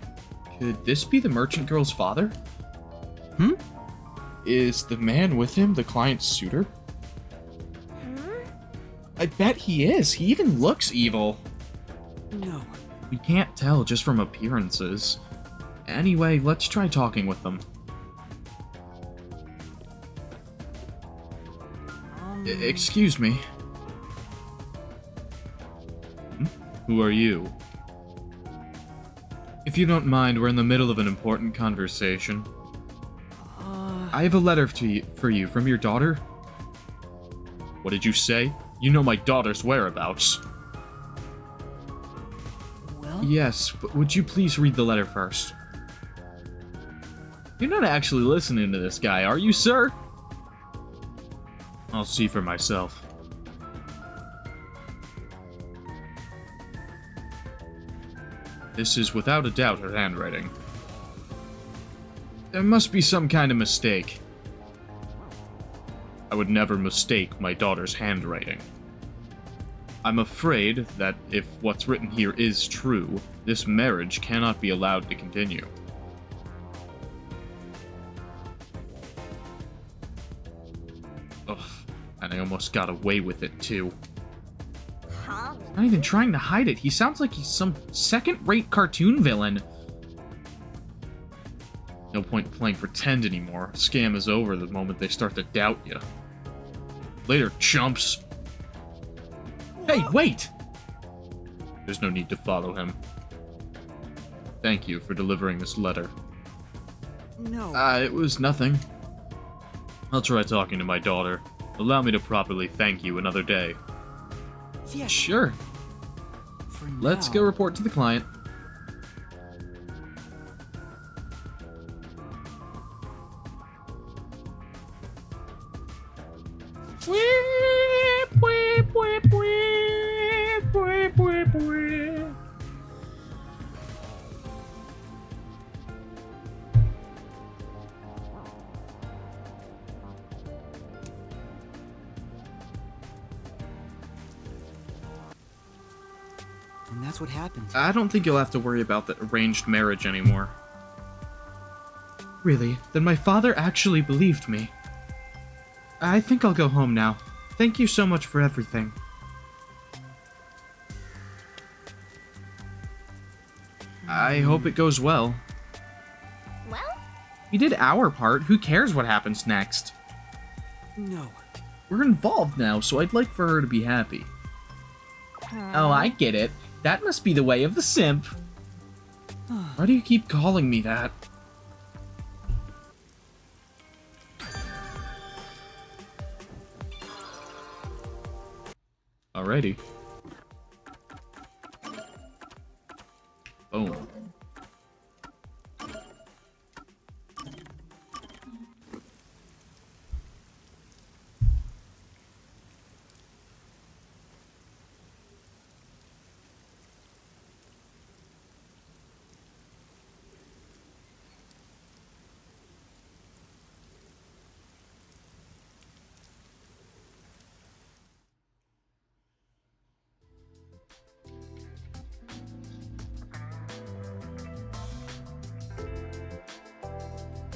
Could this be the merchant girl's father? Is the man with him the client's suitor? I bet he is. He even looks evil. No. We can't tell just from appearances. Anyway, let's try talking with them. Excuse me. Who are you? If you don't mind, we're in the middle of an important conversation. I have a letter for you from your daughter. What did you say? You know my daughter's whereabouts. Well? Yes, but would you please read the letter first? You're not actually listening to this guy, are you, sir? I'll see for myself. This is without a doubt her handwriting. There must be some kind of mistake. I would never mistake my daughter's handwriting. I'm afraid that if what's written here is true, this marriage cannot be allowed to continue. Ugh, and I almost got away with it too. Huh? He's not even trying to hide it. He sounds like he's some second-rate cartoon villain. No point playing pretend anymore. Scam is over the moment they start to doubt you. Later, chumps. Hey, wait! There's no need to follow him. Thank you for delivering this letter. No. It was nothing. I'll try talking to my daughter. Allow me to properly thank you another day. Yeah, Sure. for Let's now. go report to the client. And that's what happens. I don't think you'll have to worry about the arranged marriage anymore. Really? Then my father actually believed me. I think I'll go home now. Thank you so much for everything. I hope it goes well. Well, We did our part. Who cares what happens next? No. We're involved now, so I'd like for her to be happy. Oh, I get it. That must be the way of the simp. Why do you keep calling me that? Alrighty. Boom.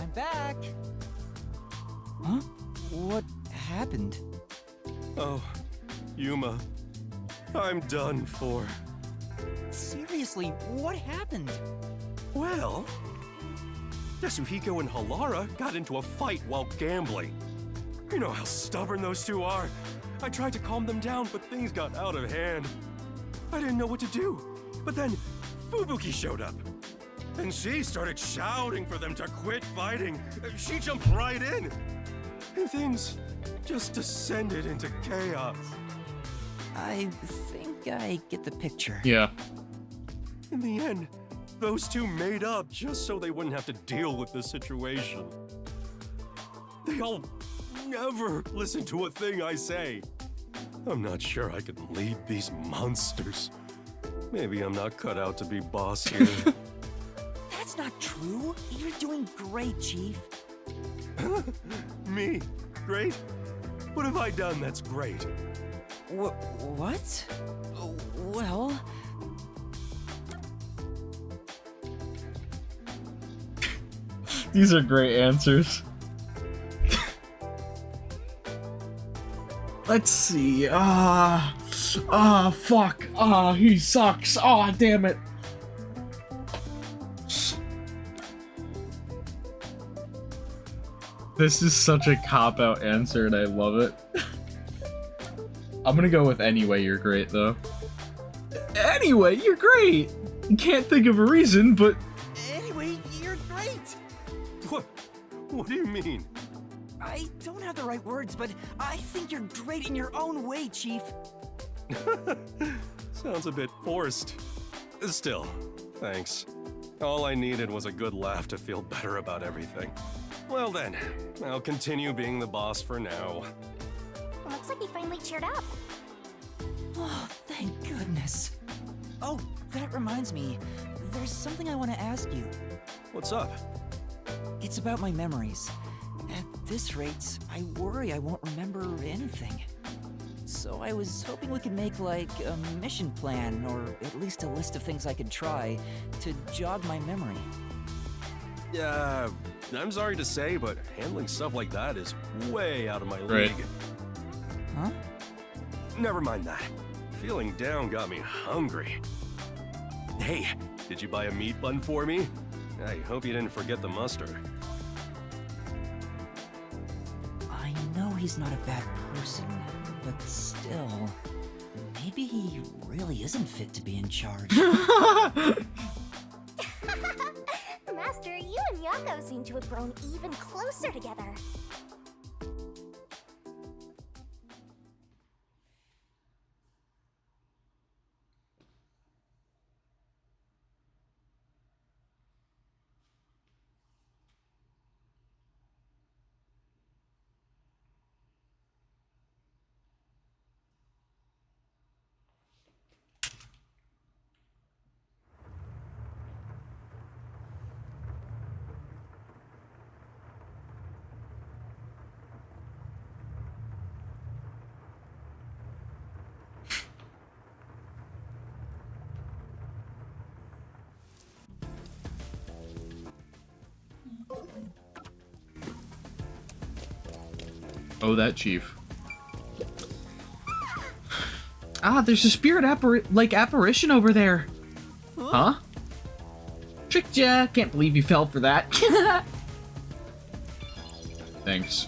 I'm back. Huh? What happened? Oh, Yuma. I'm done for. Seriously, what happened? Well, Yasuhiko and Halara got into a fight while gambling. You know how stubborn those two are. I tried to calm them down, but things got out of hand. I didn't know what to do. But then Fubuki showed up. And she started shouting for them to quit fighting. She jumped right in. And things just descended into chaos. I think I get the picture. Yeah. In the end, those two made up just so they wouldn't have to deal with the situation. They all never listen to a thing I say. I'm not sure I can lead these monsters. Maybe I'm not cut out to be boss here. That's not true. You're doing great, Chief. Me? Great? What have I done that's great? What? Well... These are great answers. Let's see. Fuck. He sucks. Damn it. This is such a cop-out answer, and I love it. I'm gonna go with anyway, you're great, though. Anyway, you're great! Can't think of a reason, but... Anyway, you're great! What do you mean? I don't have the right words, but I think you're great in your own way, Chief. Sounds a bit forced. Still, thanks. All I needed was a good laugh to feel better about everything. Well then, I'll continue being the boss for now. Looks like he finally cheered up. Oh, thank goodness. Oh, that reminds me. There's something I want to ask you. What's up? It's about my memories. At this rate, I worry I won't remember anything. So I was hoping we could make, like, a mission plan, or at least a list of things I could try, to jog my memory. Yeah, I'm sorry to say, but handling stuff like that is way out of my Right. league. Huh? Never mind that. Feeling down got me hungry. Hey, did you buy a meat bun for me? I hope you didn't forget the mustard. I know he's not a bad person, but still, maybe he really isn't fit to be in charge. Master, you and Yako seem to have grown even closer together. Oh, that chief. There's a spirit apparition over there. Huh? Tricked ya! Can't believe you fell for that. Thanks.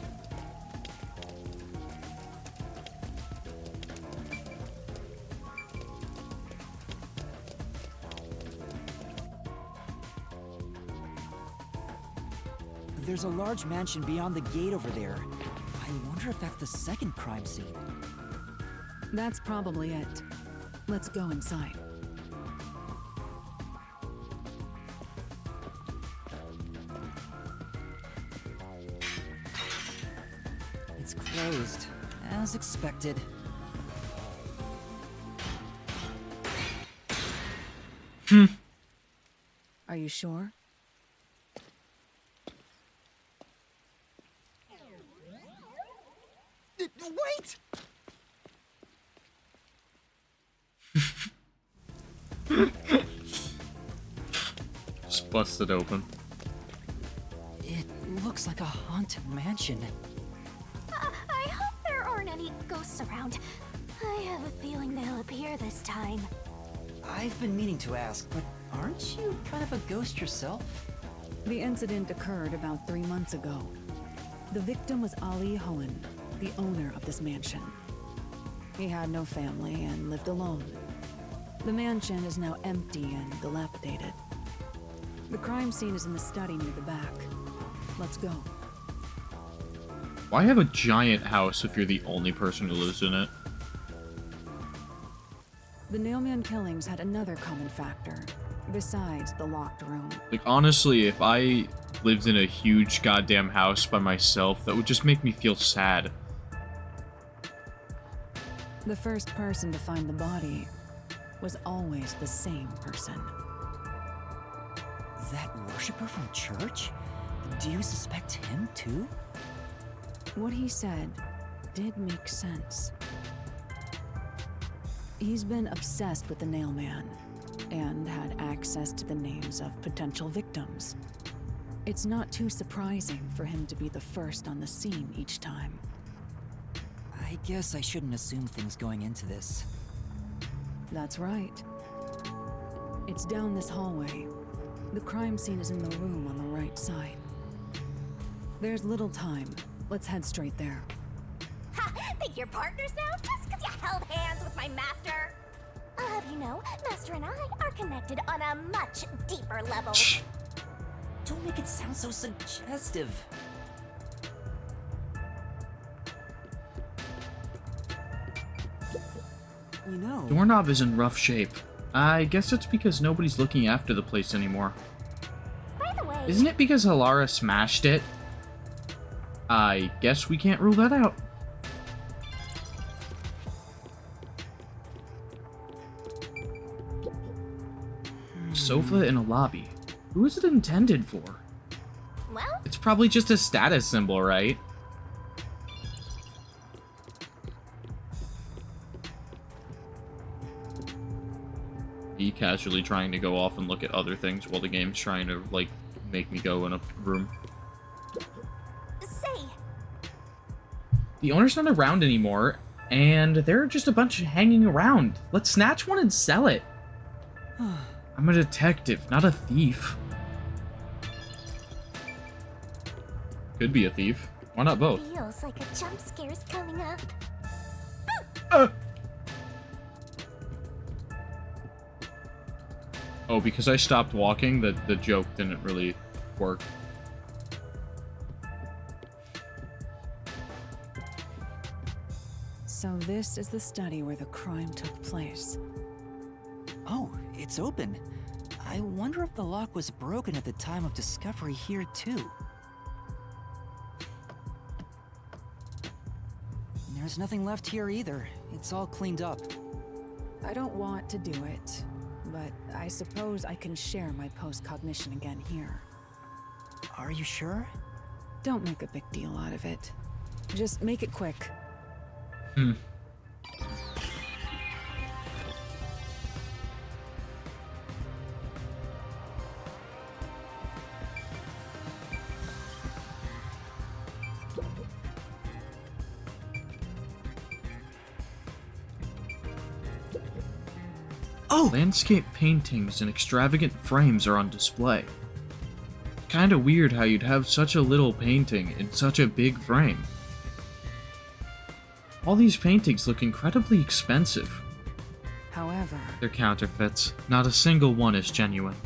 There's a large mansion beyond the gate over there. I wonder if that's the second crime scene. That's probably it. Let's go inside. It's closed, as expected. Are you sure? Wait! Just bust it open. It looks like a haunted mansion. I hope there aren't any ghosts around. I have a feeling they'll appear this time. I've been meaning to ask, but aren't you kind of a ghost yourself? The incident occurred about 3 months ago. The victim was Ali Hohen, the owner of this mansion. He had no family and lived alone. The mansion is now empty and dilapidated. The crime scene is in the study near the back. Let's go. Why have a giant house if you're the only person who lives in it? The Nailman killings had another common factor, besides the locked room. Like, honestly, if I lived in a huge goddamn house by myself, that would just make me feel sad. The first person to find the body was always the same person. That worshiper from church? Do you suspect him too? What he said did make sense. He's been obsessed with the Nailman and had access to the names of potential victims. It's not too surprising for him to be the first on the scene each time. I guess I shouldn't assume things going into this. That's right. It's down this hallway. The crime scene is in the room on the right side. There's little time. Let's head straight there. Ha! Think you're partners now just because you held hands with my master? I'll have you know, Master and I are connected on a much deeper level. Don't make it sound so suggestive. You know... Doorknob is in rough shape. I guess it's because nobody's looking after the place anymore. By the way... Isn't it because Halara smashed it? I guess we can't rule that out. Sofa in a lobby. Who is it intended for? Well... It's probably just a status symbol, right? Me casually trying to go off and look at other things while the game's trying to, like, make me go in a room. Say... The owner's not around anymore, and there are just a bunch hanging around. Let's snatch one and sell it. I'm a detective, not a thief. Could be a thief. Why not both? Feels like a jump scare's coming up. Oh, because I stopped walking, the joke didn't really work. So this is the study where the crime took place. Oh, it's open. I wonder if the lock was broken at the time of discovery here too. There's nothing left here either. It's all cleaned up. I don't want to do it, but I suppose I can share my post-cognition again here. Are you sure? Don't make a big deal out of it. Just make it quick. Oh! Landscape paintings and extravagant frames are on display. Kinda weird how you'd have such a little painting in such a big frame. All these paintings look incredibly expensive. However, They're counterfeits. Not a single one is genuine.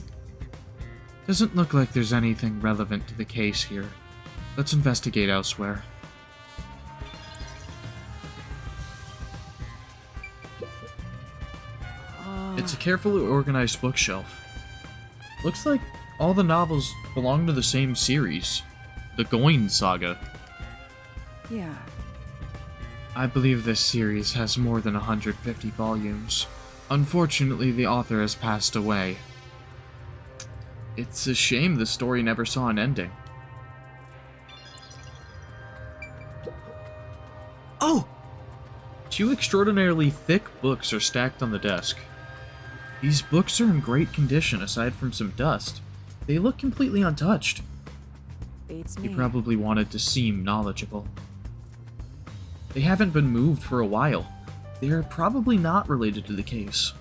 Doesn't look like there's anything relevant to the case here. Let's investigate elsewhere. It's a carefully organized bookshelf. Looks like all the novels belong to the same series, the Goin Saga. Yeah. I believe this series has more than 150 volumes. Unfortunately, the author has passed away. It's a shame the story never saw an ending. Oh! 2 extraordinarily thick books are stacked on the desk. These books are in great condition aside from some dust. They look completely untouched. Beats He me. probably wanted to seem knowledgeable. They haven't been moved for a while. They are probably not related to the case.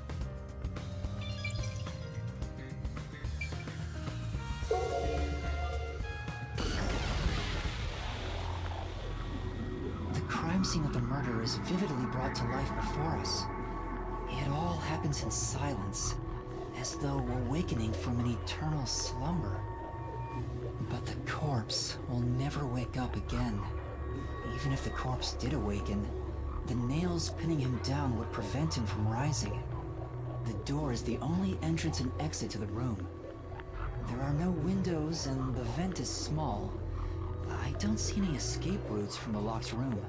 The crime scene of the murder is vividly brought to life before us. It all happens in silence, as though awakening from an eternal slumber. But the corpse will never wake up again. Even if the corpse did awaken, the nails pinning him down would prevent him from rising. The door is the only entrance and exit to the room. There are no windows and the vent is small. I don't see any escape routes from the locked room.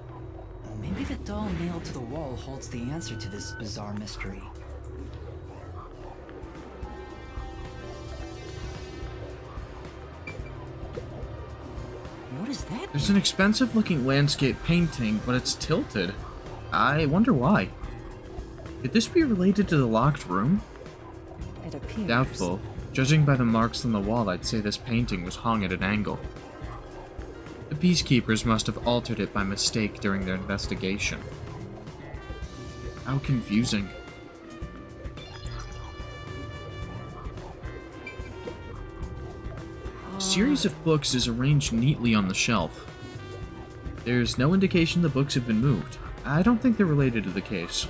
Maybe the doll nailed to the wall holds the answer to this bizarre mystery. What is that? There's an expensive-looking landscape painting, but it's tilted. I wonder why. Could this be related to the locked room? It appears. Doubtful. Judging by the marks on the wall, I'd say this painting was hung at an angle. The peacekeepers must have altered it by mistake during their investigation. How confusing. A series of books is arranged neatly on the shelf. There's no indication the books have been moved. I don't think they're related to the case.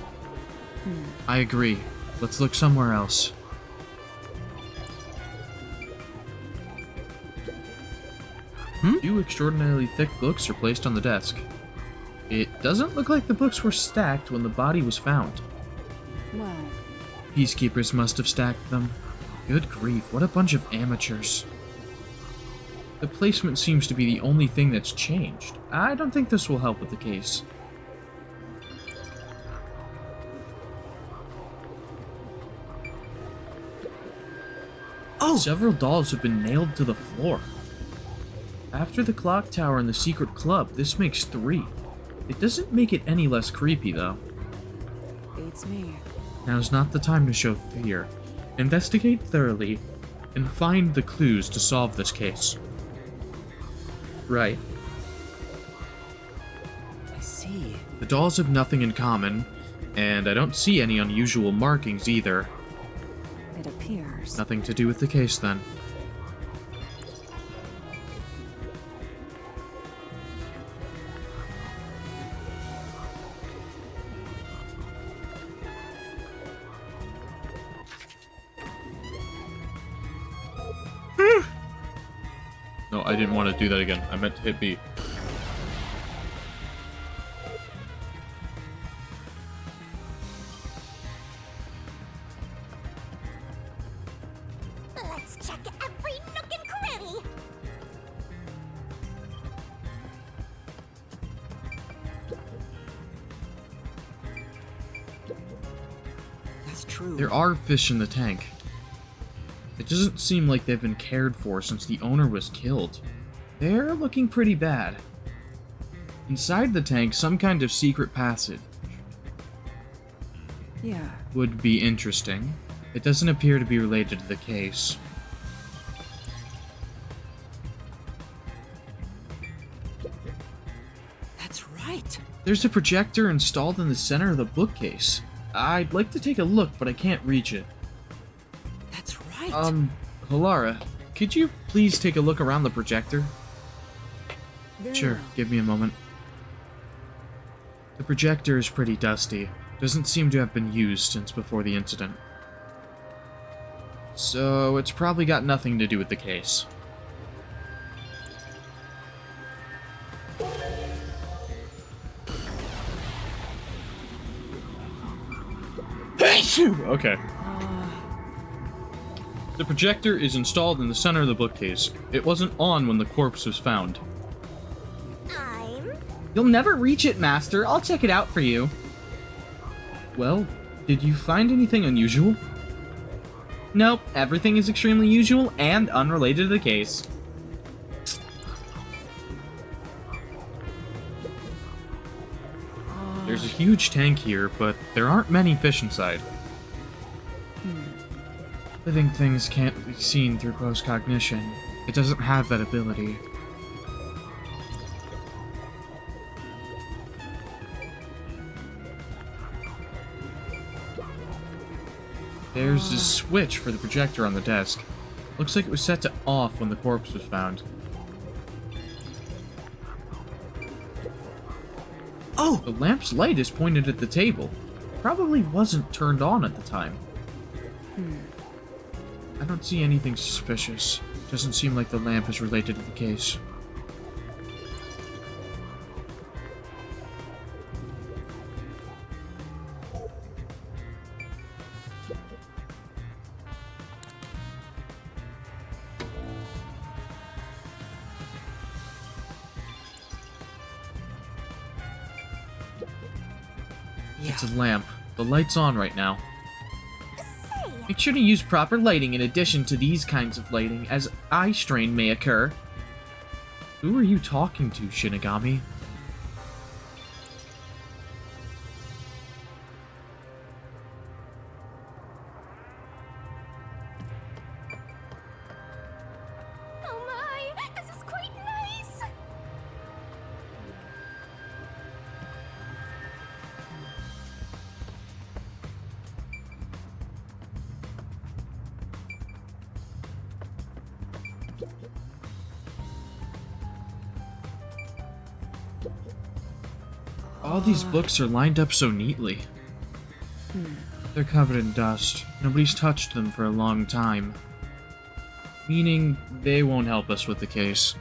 I agree. Let's look somewhere else. Two extraordinarily thick books are placed on the desk. It doesn't look like the books were stacked when the body was found. Well, Peacekeepers must have stacked them. Good grief, what a bunch of amateurs. The placement seems to be the only thing that's changed. I don't think this will help with the case. Oh! Several dolls have been nailed to the floor. After the clock tower and the secret club, this makes 3. It doesn't make it any less creepy, though. beats me. Now's not the time to show fear. Investigate thoroughly, and find the clues to solve this case. Right. I see. The dolls have nothing in common, and I don't see any unusual markings either. It appears. Nothing to do with the case, then. No, I didn't want to do that again. I meant to hit B. Let's check every nook and cranny. That's true. There are fish in the tank. It doesn't seem like they've been cared for since the owner was killed. They're looking pretty bad. Inside the tank, some kind of secret passage Yeah. would be interesting. It doesn't appear to be related to the case. That's right. There's a projector installed in the center of the bookcase. I'd like to take a look, but I can't reach it. That's right. Halara, could you please take a look around the projector? Very Sure, well. give me a moment. The projector is pretty dusty. Doesn't seem to have been used since before the incident. So, it's probably got nothing to do with the case. Okay. The projector is installed in the center of the bookcase. It wasn't on when the corpse was found. You'll never reach it, Master. I'll check it out for you. Well, did you find anything unusual? Nope, everything is extremely usual and unrelated to the case. There's a huge tank here, but there aren't many fish inside. Living things can't be seen through post-cognition. It doesn't have that ability. There's a switch for the projector on the desk. Looks like it was set to off when the corpse was found. Oh! The lamp's light is pointed at the table. Probably wasn't turned on at the time. I don't see anything suspicious. Doesn't seem like the lamp is related to the case. It's a lamp. The light's on right now. Make sure to use proper lighting in addition to these kinds of lighting, as eye strain may occur. Who are you talking to, Shinigami? Oh my, this is quite nice. All these books are lined up so neatly. They're covered in dust. Nobody's touched them for a long time. Meaning, they won't help us with the case.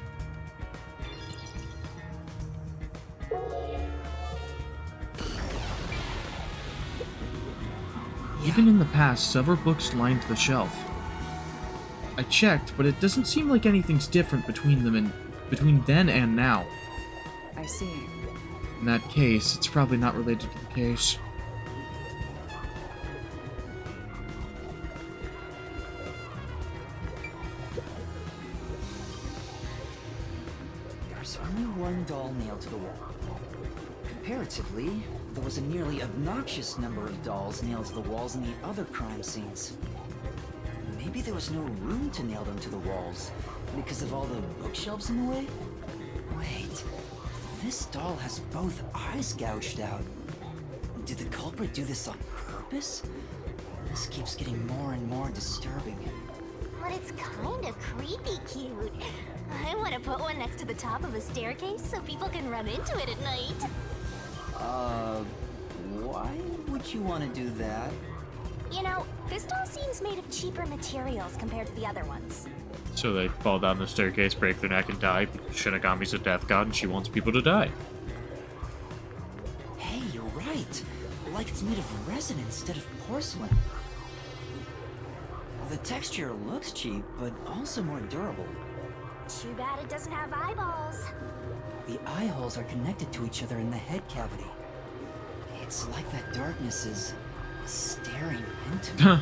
Even in the past, several books lined the shelf. I checked, but it doesn't seem like anything's different between them and between then and now. I see. In that case, it's probably not related to the case. There's only one doll nailed to the wall. Comparatively, there was a nearly obnoxious number of dolls nailed to the walls in the other crime scenes. Maybe there was no room to nail them to the walls because of all the bookshelves in the way? Wait, this doll has both eyes gouged out. Did the culprit do this on purpose? This keeps getting more and more disturbing. But it's kinda creepy cute. I want to put one next to the top of a staircase so people can run into it at night. Why would you want to do that? You know, this doll seems made of cheaper materials compared to the other ones. So they fall down the staircase, break their neck, and die because Shinigami's a death god and she wants people to die. Hey, you're right. Like it's made of resin instead of porcelain. The texture looks cheap, but also more durable. Too bad it doesn't have eyeballs. The eye holes are connected to each other in the head cavity. It's like that darkness is staring into me.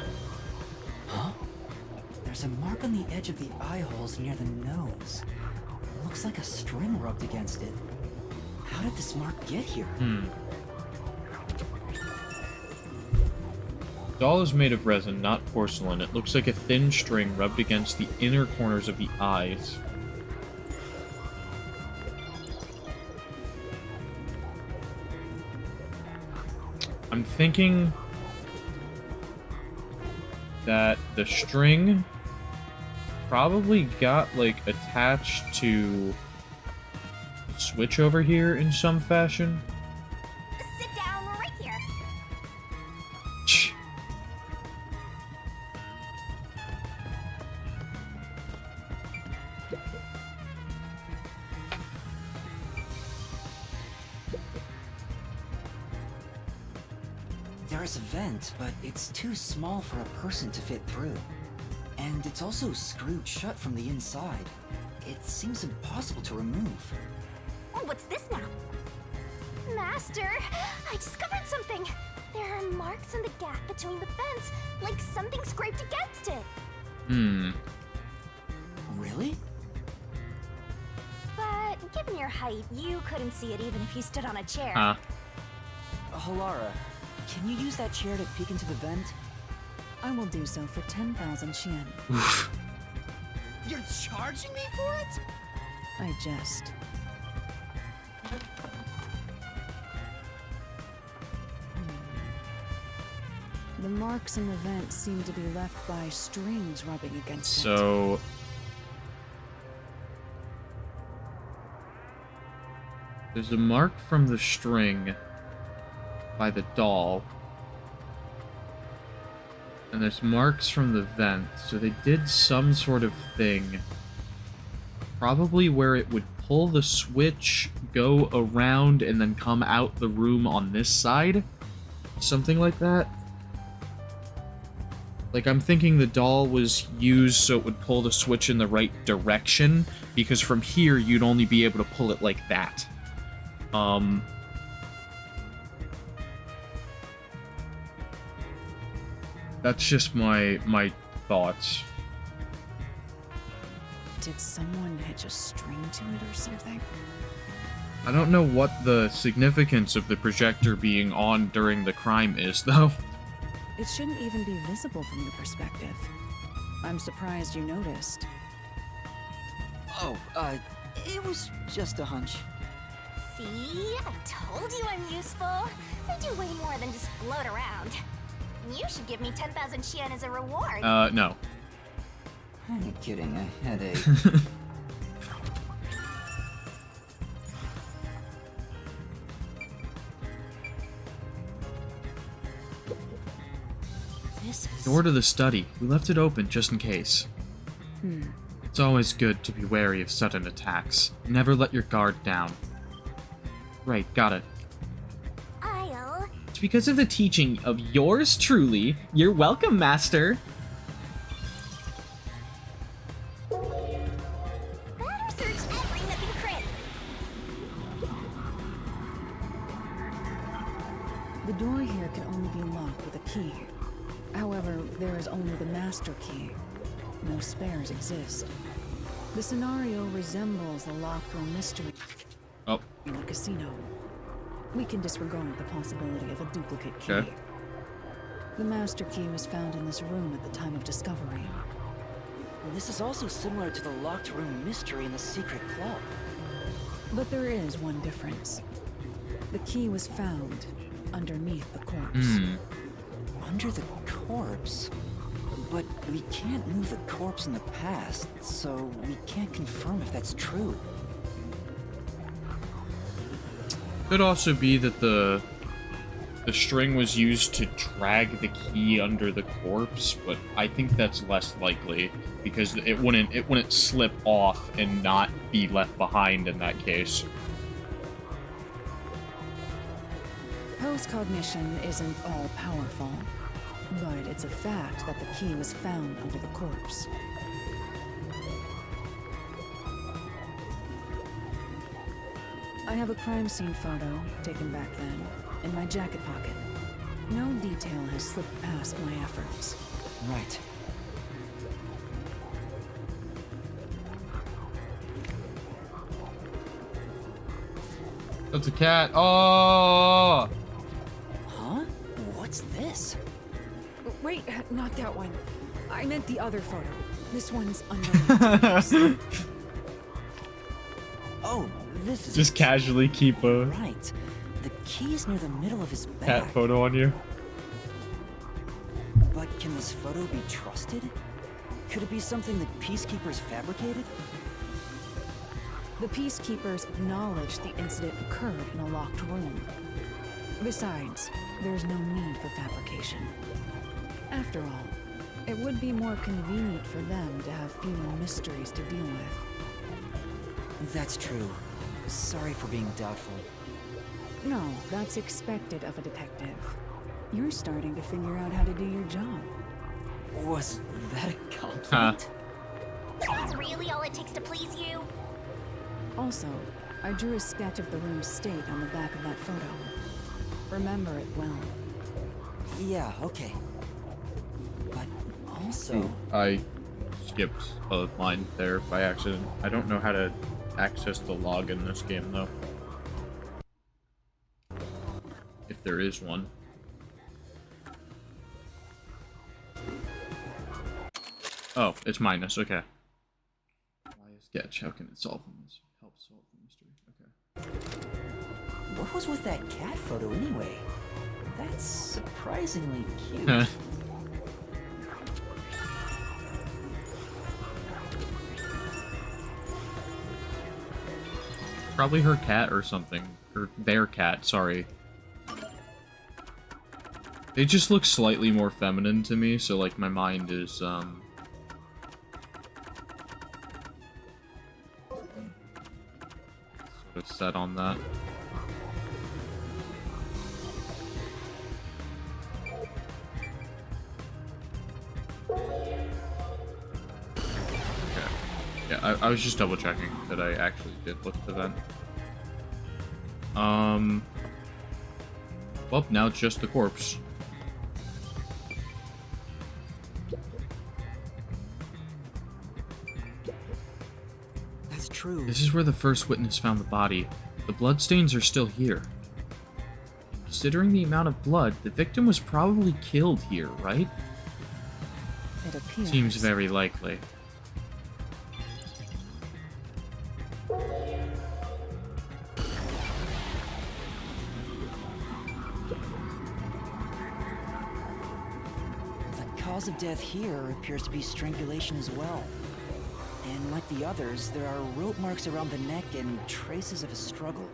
Huh? There's a mark on the edge of the eye holes near the nose. Looks like a string rubbed against it. How did this mark get here? Doll is made of resin, not porcelain. It looks like a thin string rubbed against the inner corners of the eyes. I'm thinking that the string probably got, like, attached to the switch over here in some fashion. Sit down right here. There's a vent, but it's too small for a person to fit through. And it's also screwed shut from the inside. It seems impossible to remove. What's this now? Master, I discovered something. There are marks in the gap between the vents, like something scraped against it. Really? But given your height, you couldn't see it even if you stood on a chair. Halara, can you use that chair to peek into the vent? I will do so for 10,000 Xian. You're charging me for it? I jest. The marks in the vent seem to be left by strings rubbing against it. So there's a mark from the string by the doll. And there's marks from the vent. So they did some sort of thing. Probably where it would pull the switch, go around, and then come out the room on this side. Something like that. Like, I'm thinking the doll was used so it would pull the switch in the right direction, because from here, you'd only be able to pull it like that. That's just my thoughts. Did someone hitch a string to it or something? I don't know what the significance of the projector being on during the crime is, though. It shouldn't even be visible from your perspective. I'm surprised you noticed. Oh, it was just a hunch. See? I told you I'm useful. I do way more than just float around. You should give me 10,000 Xian as a reward. No. I'm kidding, I had a... This is... Door to the study. We left it open just in case. It's always good to be wary of sudden attacks. Never let your guard down. Right, got it. I'll... It's because of the teaching of yours truly. You're welcome, Master. Better search every nook and cranny. The door here can only be locked with a key. However, there is only the master key. No spares exist. The scenario resembles the locked room mystery Oh, in the casino. We can disregard the possibility of a duplicate key. okay. The master key was found in this room at the time of discovery. This is also similar to the locked room mystery in the secret club. But there is one difference. The key was found underneath the corpse. Under the corpse? But we can't move the corpse in the past, so we can't confirm if that's true. Could also be that the string was used to drag the key under the corpse, but I think that's less likely because it wouldn't slip off and not be left behind in that case. Post-cognition isn't all-powerful, but it's a fact that the key was found under the corpse. I have a crime scene photo, taken back then, in my jacket pocket. No detail has slipped past my efforts. Right. That's a cat. Oh! Huh? What's this? Wait, not that one. I meant the other photo. This one's unrelated. Oh, this is... Just casually keep a Right. The key's near the middle of his back. cat photo on you. But can this photo be trusted? Could it be something the Peacekeepers fabricated? The Peacekeepers acknowledged the incident occurred in a locked room. Besides, there's no need for fabrication. After all, it would be more convenient for them to have fewer mysteries to deal with. That's true. Sorry for being doubtful. No, that's expected of a detective. You're starting to figure out how to do your job. Was that a Huh. compliment? Is that really all it takes to please you? Also, I drew a sketch of the room's state on the back of that photo. Remember it well. Yeah, okay. But also... Ooh, I skipped a line there by accident. I don't know how to access the log in this game, though. If there is one. Oh, it's minus, okay. Why a sketch? How can it solve this? Help solve the mystery. Okay. What was with that cat photo anyway? That's surprisingly cute. Huh. Probably her cat or something. Or their cat, sorry. They just look slightly more feminine to me, so like my mind is sort of set on that. Yeah, I was just double checking that I actually did look at the vent. Well, now it's just the corpse. That's true. This is where the first witness found the body. The bloodstains are still here. Considering the amount of blood, the victim was probably killed here, right? It appears. Seems very likely. The cause of death here appears to be strangulation as well. And like the others, there are rope marks around the neck and traces of a struggle.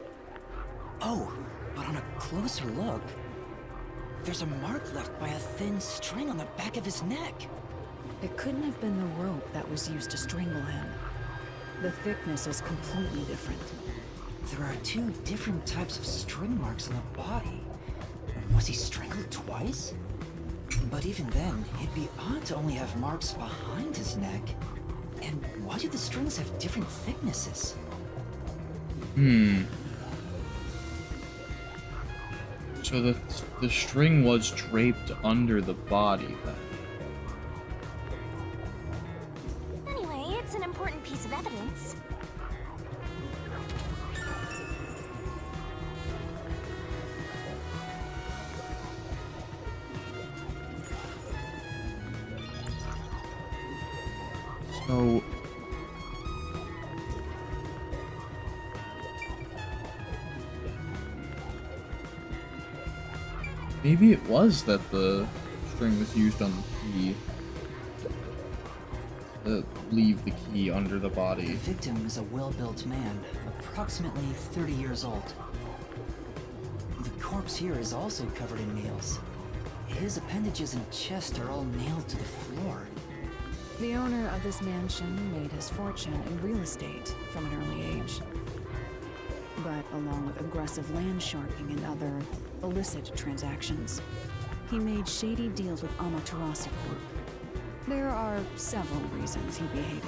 Oh, but on a closer look, there's a mark left by a thin string on the back of his neck. It couldn't have been the rope that was used to strangle him. The thickness is completely different. There are two different types of string marks on the body. Was he strangled twice? But even then, it'd be odd to only have marks behind his neck. And why do the strings have different thicknesses? So the string was draped under the body then. Anyway, it's an important piece of evidence. So maybe it was that the string was used on the key to leave the key under the The body. victim is a well-built man, approximately 30 years old. The corpse here is also covered in nails. His appendages and chest are all nailed to the floor. The owner of this mansion made his fortune in real estate from an early age. But along with aggressive land sharking and other illicit transactions, he made shady deals with Amaterasu Group. There are several reasons he behaved.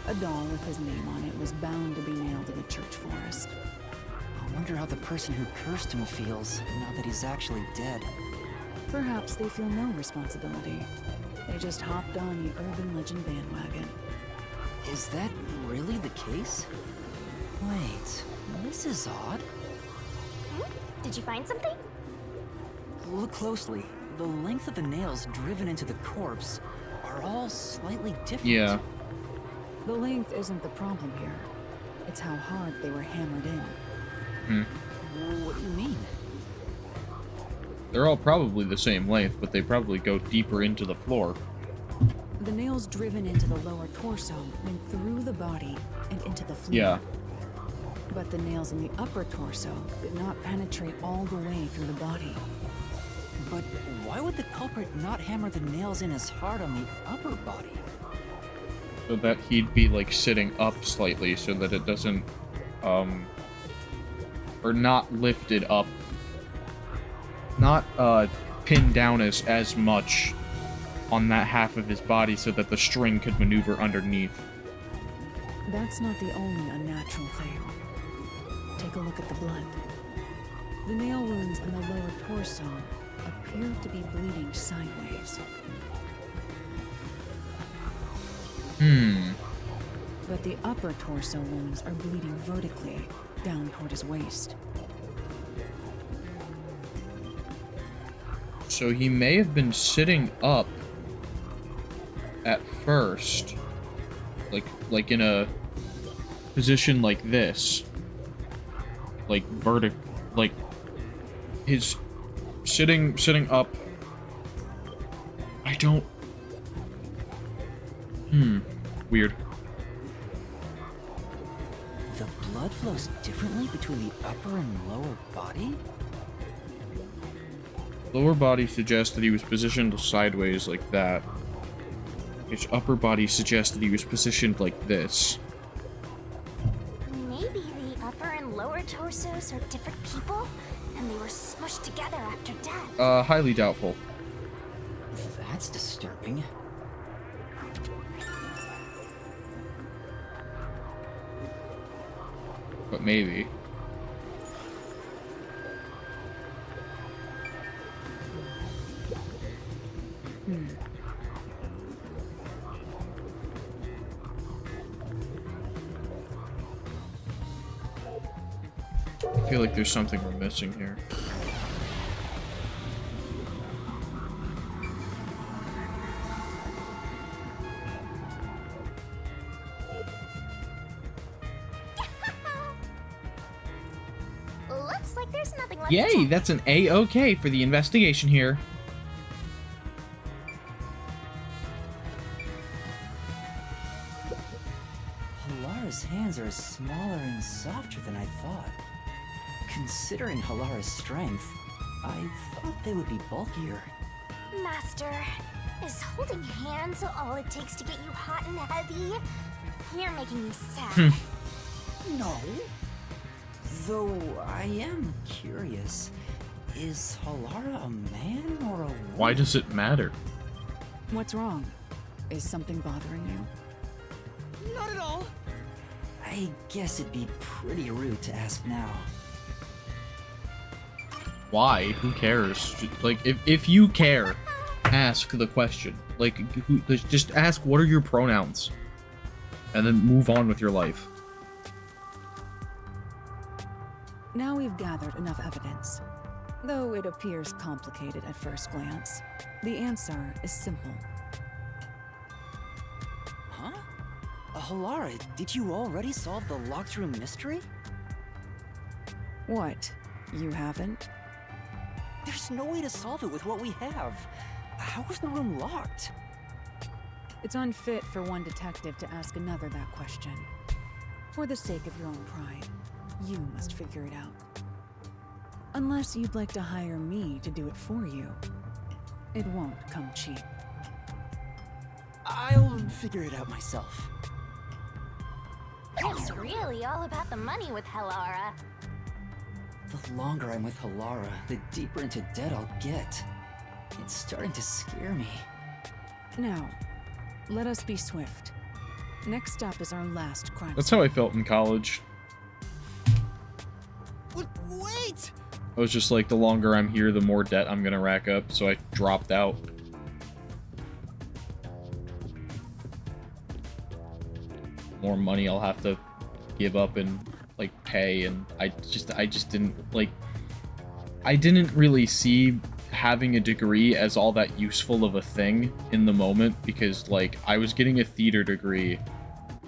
A doll with his name on it was bound to be nailed in the church forest. I wonder how the person who cursed him feels now that he's actually dead. Perhaps they feel no responsibility. They just hopped on the urban legend bandwagon. Is that really the case? Wait, this is odd. Did you find something? Look closely. The length of the nails driven into the corpse are all slightly different. Yeah. The length isn't the problem here. It's how hard they were hammered in. What do you mean? They're all probably the same length, but they probably go deeper into the floor. The nails driven into the lower torso went through the body and into the floor. Yeah. But the nails in the upper torso did not penetrate all the way through the body. But why would the culprit not hammer the nails in as hard on the upper body? So that he'd be like sitting up slightly so that it doesn't, or not lifted up pinned down as much on that half of his body so that the string could maneuver underneath. That's not the only unnatural thing. Take a look at the blood. The nail wounds in the lower torso appear to be bleeding sideways. But the upper torso wounds are bleeding vertically, down toward his waist. So he may have been sitting up at first, like in a position like this, like like his sitting up. I don't. Weird. The blood flows differently between the upper and lower body? Lower body suggests that he was positioned sideways like that. His upper body suggests that he was positioned like this. Maybe the upper and lower torsos are different people, and they were smushed together after death. Highly doubtful. That's disturbing. But maybe. I feel like there's something we're missing here. Looks like there's nothing left. Yay, that's an A-OK for the investigation here. Halara's hands are smaller and softer than I thought. Considering Halara's strength, I thought they would be bulkier. Master, is holding hands all it takes to get you hot and heavy? You're making me sad. No. Though I am curious, is Halara a man or a woman? Why does it matter? What's wrong? Is something bothering you? Not at all. I guess it'd be pretty rude to ask now. Why? Who cares? Like, if you care, ask the question. Like, just ask, what are your pronouns? And then move on with your life. Now we've gathered enough evidence. Though it appears complicated at first glance, the answer is simple. Huh? Halara, did you already solve the locked room mystery? What? You haven't? There's no way to solve it with what we have. How was the room locked? It's unfit for one detective to ask another that question. For the sake of your own pride, you must figure it out. Unless you'd like to hire me to do it for you. It won't come cheap. I'll figure it out myself. It's really all about the money with Halara. The longer I'm with Halara, the deeper into debt I'll get. It's starting to scare me. Now, let us be swift. Next up is our last crime. That's how I felt in college. Wait! I was just like, the longer I'm here, the more debt I'm gonna rack up, so I dropped out. More money I'll have to give up and, like, pay, and I just didn't, like... I didn't really see having a degree as all that useful of a thing in the moment, because, like, I was getting a theater degree,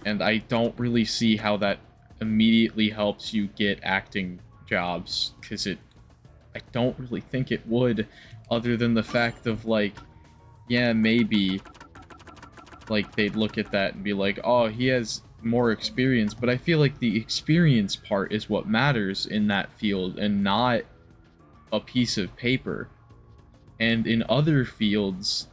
and I don't really see how that immediately helps you get acting jobs, because I don't really think it would, other than the fact of, like, yeah, maybe, like, they'd look at that and be like, oh, he has more experience, but I feel like the experience part is what matters in that field, and not a piece of paper. And in other fields,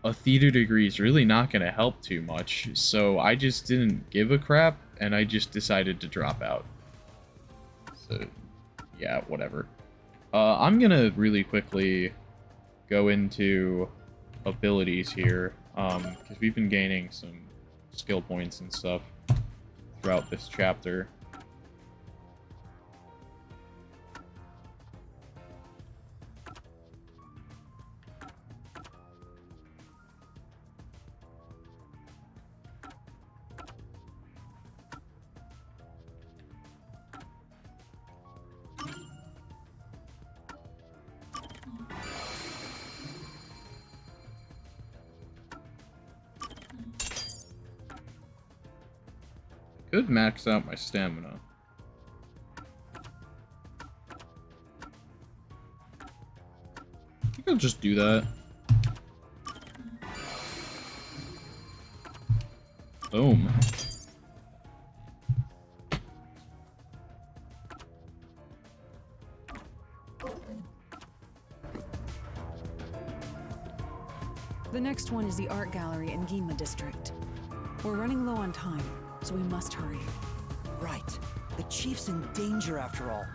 a theater degree is really not going to help too much, so I just didn't give a crap, and I just decided to drop out. So, yeah, whatever. I'm gonna really quickly go into abilities here, because we've been gaining some skill points and stuff throughout this chapter. Could max out my stamina. I think I'll just do that. Boom. The next one is the art gallery in Gima district. We're running low on time, so we must hurry. Right. The chief's in danger after all.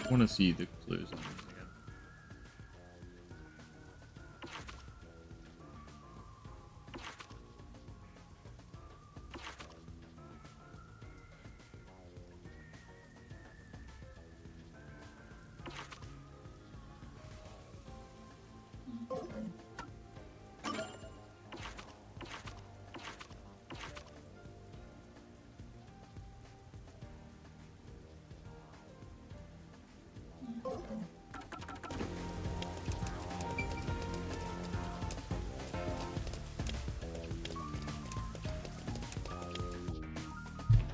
I want to see the clues on this again.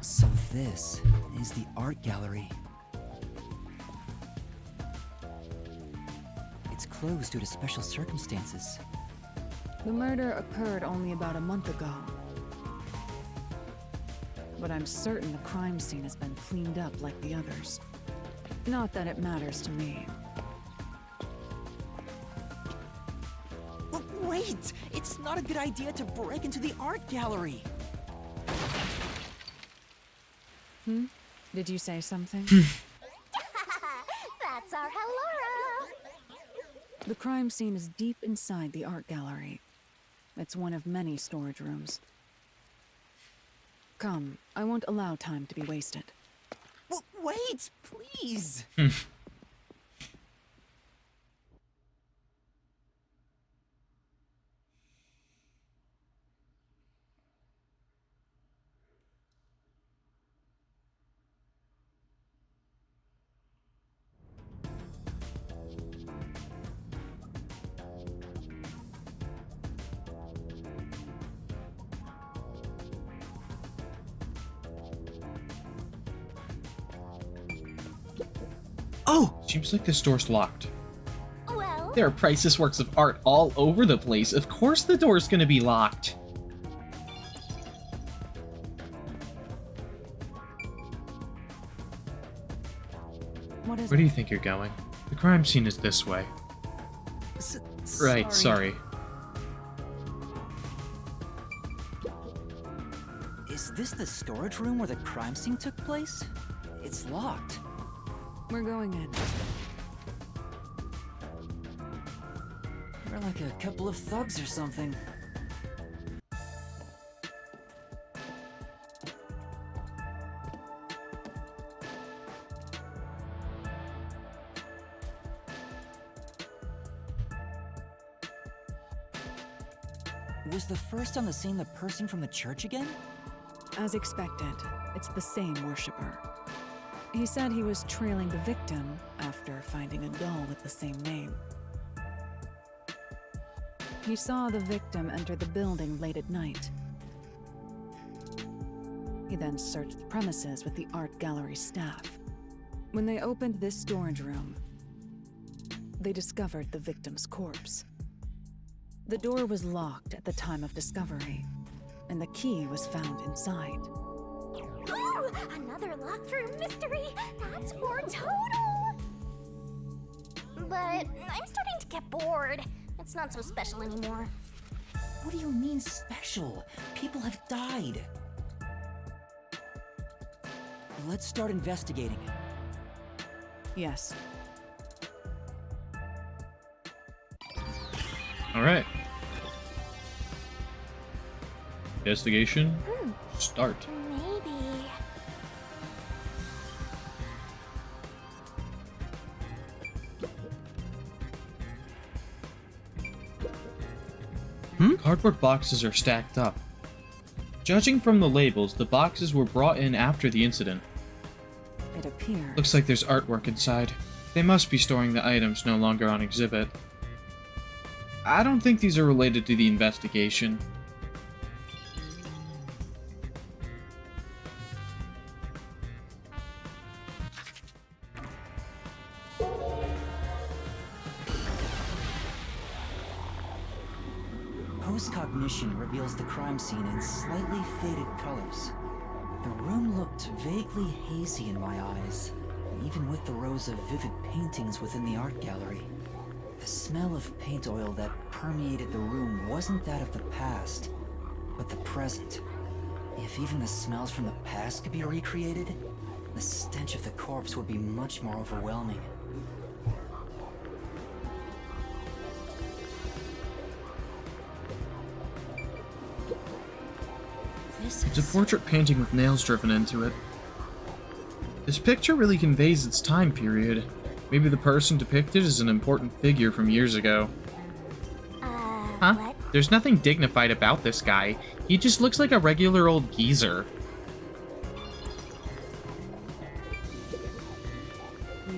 So this is the art gallery. It's closed due to special circumstances. The murder occurred only about a month ago. But I'm certain the crime scene has been cleaned up like the others. Not that it matters to me. Wait! It's not a good idea to break into the art gallery! Did you say something? That's our Halara. The crime scene is deep inside the art gallery. It's one of many storage rooms. Come, I won't allow time to be wasted. Wait, please! Oh! Seems like this door's locked. Well, There are priceless works of art all over the place. Of course the door's gonna be locked. What is Where do it? you think you're going? The crime scene is this way. Right, sorry. Is this the storage room where the crime scene took place? It's locked. We're going in. Really Like a couple of thugs or something. Was the first on the scene the person from the church again? As expected, it's the same worshiper. He said he was trailing the victim after finding a doll with the same name. He saw the victim enter the building late at night. He then searched the premises with the art gallery staff. When they opened this storage room, they discovered the victim's corpse. The door was locked at the time of discovery, and the key was found inside. Ooh, another locked room mystery! That's more total! But I'm starting to get bored. It's not so special anymore. What do you mean special? People have died. Let's start investigating. Yes. Alright. Investigation. Start. Maybe. Cardboard boxes are stacked up. Judging from the labels, the boxes were brought in after the incident. It appears. Looks like there's artwork inside. They must be storing the items no longer on exhibit. I don't think these are related to the investigation. Post-cognition reveals the crime scene in slightly faded colors. The room looked vaguely hazy in my eyes, even with the rows of vivid paintings within the art gallery. The smell of paint oil that permeated the room wasn't that of the past, but the present. If even the smells from the past could be recreated, the stench of the corpse would be much more overwhelming. It's a portrait painting with nails driven into it. This picture really conveys its time period. Maybe the person depicted is an important figure from years ago. Huh? What? There's nothing dignified about this guy. He just looks like a regular old geezer.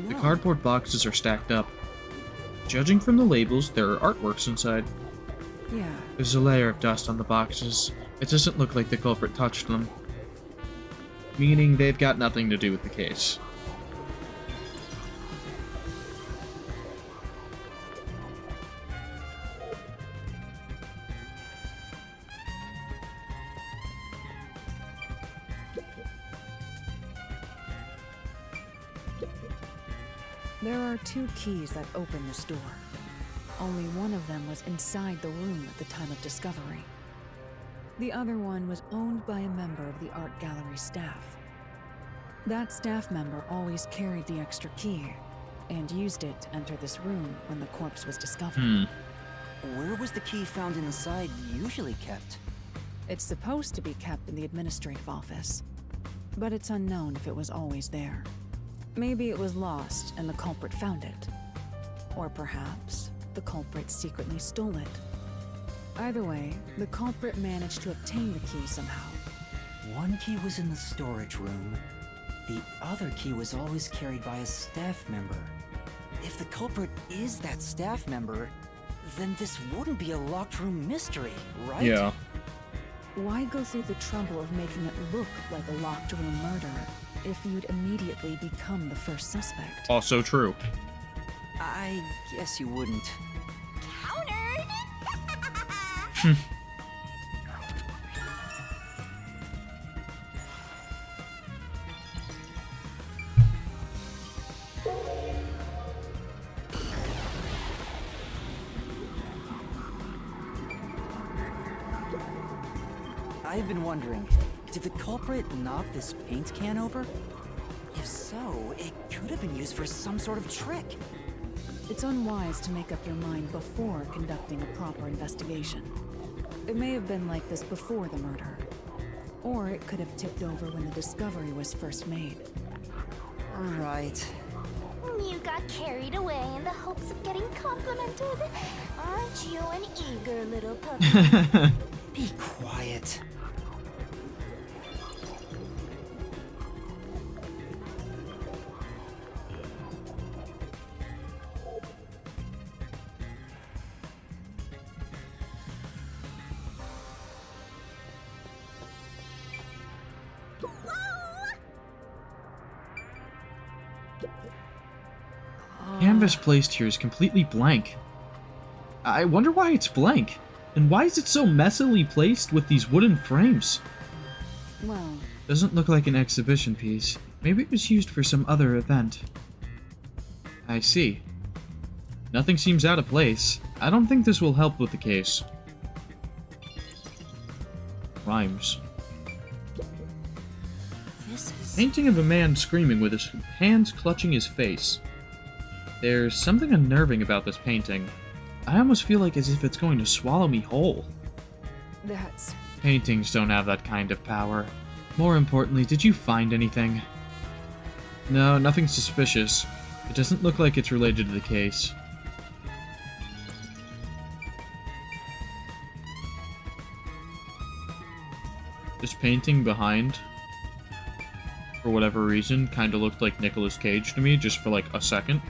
The cardboard boxes are stacked up. Judging from the labels, there are artworks inside. Yeah. There's a layer of dust on the boxes. It doesn't look like the culprit touched them. Meaning they've got nothing to do with the case. There are 2 keys that open this door. Only one of them was inside the room at the time of discovery. The other one was owned by a member of the art gallery staff. That staff member always carried the extra key and used it to enter this room when the corpse was discovered. Where was the key found inside usually kept? It's supposed to be kept in the administrative office, but it's unknown if it was always there. Maybe it was lost and the culprit found it. Or perhaps the culprit secretly stole it. Either way, the culprit managed to obtain the key somehow. One key was in the storage room. The other key was always carried by a staff member. If the culprit is that staff member, then this wouldn't be a locked room mystery, right? Yeah. Why go through the trouble of making it look like a locked room murder if you'd immediately become the first suspect? Also true. I guess you wouldn't. Countered! I've been wondering, did the culprit knock this paint can over? If so, it could have been used for some sort of trick. It's unwise to make up your mind before conducting a proper investigation. It may have been like this before the murder. Or it could have tipped over when the discovery was first made. Right. You got carried away in the hopes of getting complimented. Aren't you an eager little puppy? Be quiet. Canvas placed here is completely blank. I wonder why it's blank. And why is it so messily placed with these wooden frames? Well, Doesn't look like an exhibition piece. Maybe it was used for some other event. I see. Nothing seems out of place. I don't think this will help with the case. Rhymes. This is... Painting of a man screaming with his hands clutching his face. There's something unnerving about this painting. I almost feel like as if it's going to swallow me whole. that's... Paintings don't have that kind of power. More importantly, did you find anything? No, nothing suspicious. It doesn't look like it's related to the case. This painting behind, for whatever reason, kind of looked like Nicolas Cage to me, just for like a second.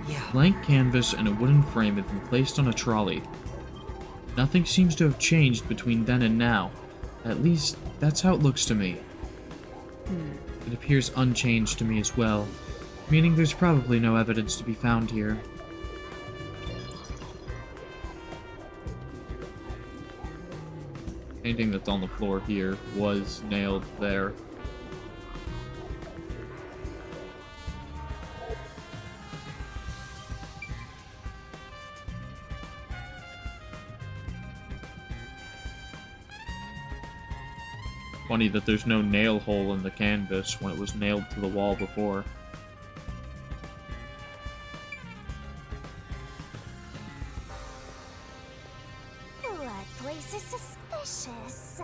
Yeah. Blank canvas and a wooden frame have been placed on a trolley. Nothing seems to have changed between then and now. At least, that's how it looks to me. It appears unchanged to me as well, meaning there's probably no evidence to be found here. Painting that's on the floor here was nailed there. Funny that there's no nail hole in the canvas when it was nailed to the wall before. That place is suspicious.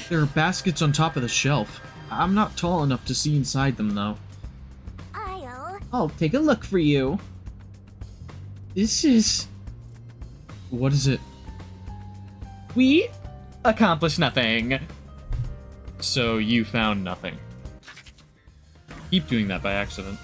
There are baskets on top of the shelf. I'm not tall enough to see inside them, though. I'll take a look for you. This is... What is it? We accomplished nothing. So you found nothing. Keep doing that by accident.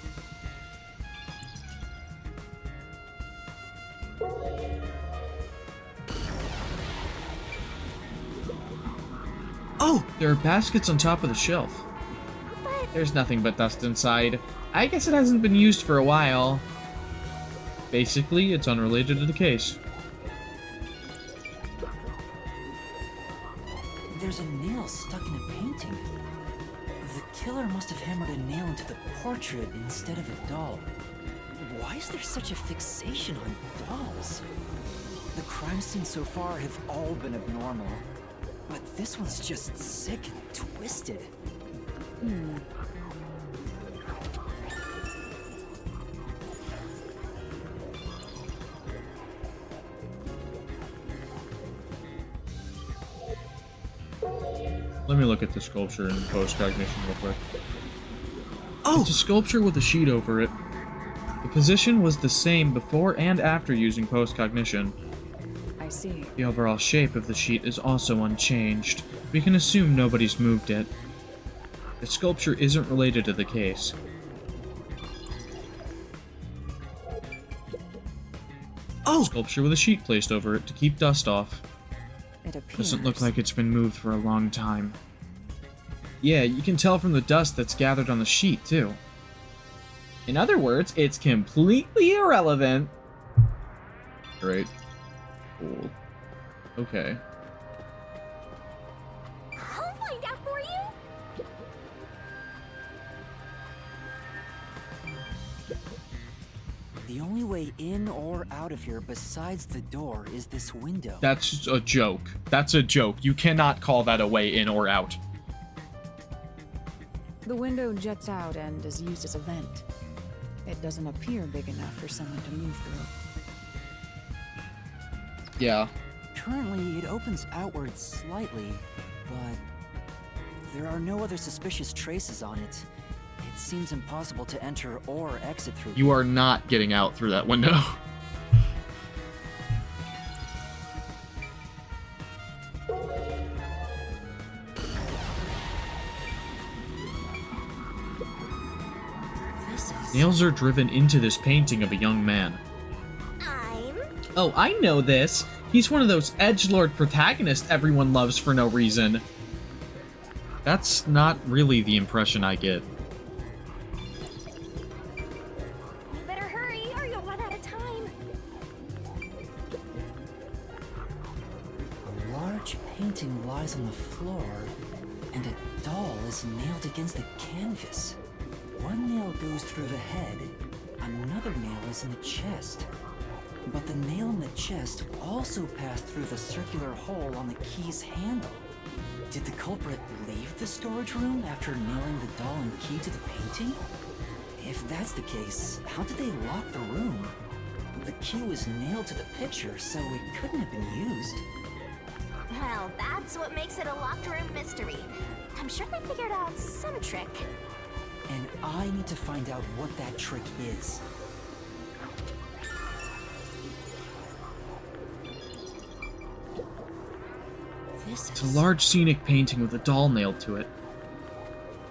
Oh! There are baskets on top of the shelf. There's nothing but dust inside. I guess it hasn't been used for a while. Basically, it's unrelated to the case. There's a nail stuck in a painting. The killer must have hammered a nail into the portrait instead of a doll. Why is there such a fixation on dolls? The crime scenes so far have all been abnormal. But this one's just sick and twisted. Let me look at the sculpture in post-cognition real quick. Oh! It's a sculpture with a sheet over it. The position was the same before and after using post-cognition. I see. The overall shape of the sheet is also unchanged. We can assume nobody's moved it. The sculpture isn't related to the case. Oh! Sculpture with a sheet placed over it to keep dust off. It appears... Doesn't look like it's been moved for a long time. Yeah, you can tell from the dust that's gathered on the sheet, too. In other words, it's completely irrelevant. Great. Cool. Okay. I'll find out for you. The only way in or out of here besides the door is this window. That's a joke. That's a joke. You cannot call that a way in or out. The window jets out and is used as a vent. It doesn't appear big enough for someone to move through. Yeah. Currently, it opens outward slightly, but there are no other suspicious traces on it. It seems impossible to enter or exit through. You are not getting out through that window. Nails are driven into this painting of a young man. Oh, I know this. He's one of those edgelord protagonists everyone loves for no reason. That's not really the impression I get. You better hurry or you'll run out of time. A large painting lies on the floor, and a doll is nailed against the canvas. One nail goes through the head, another nail is in the chest. But the nail in the chest also passed through the circular hole on the key's handle. Did the culprit leave the storage room after nailing the doll and key to the painting? If that's the case, how did they lock the room? The key was nailed to the picture, so it couldn't have been used. Well, that's what makes it a locked room mystery. I'm sure they figured out some trick. And I need to find out what that trick is. It's a large scenic painting with a doll nailed to it.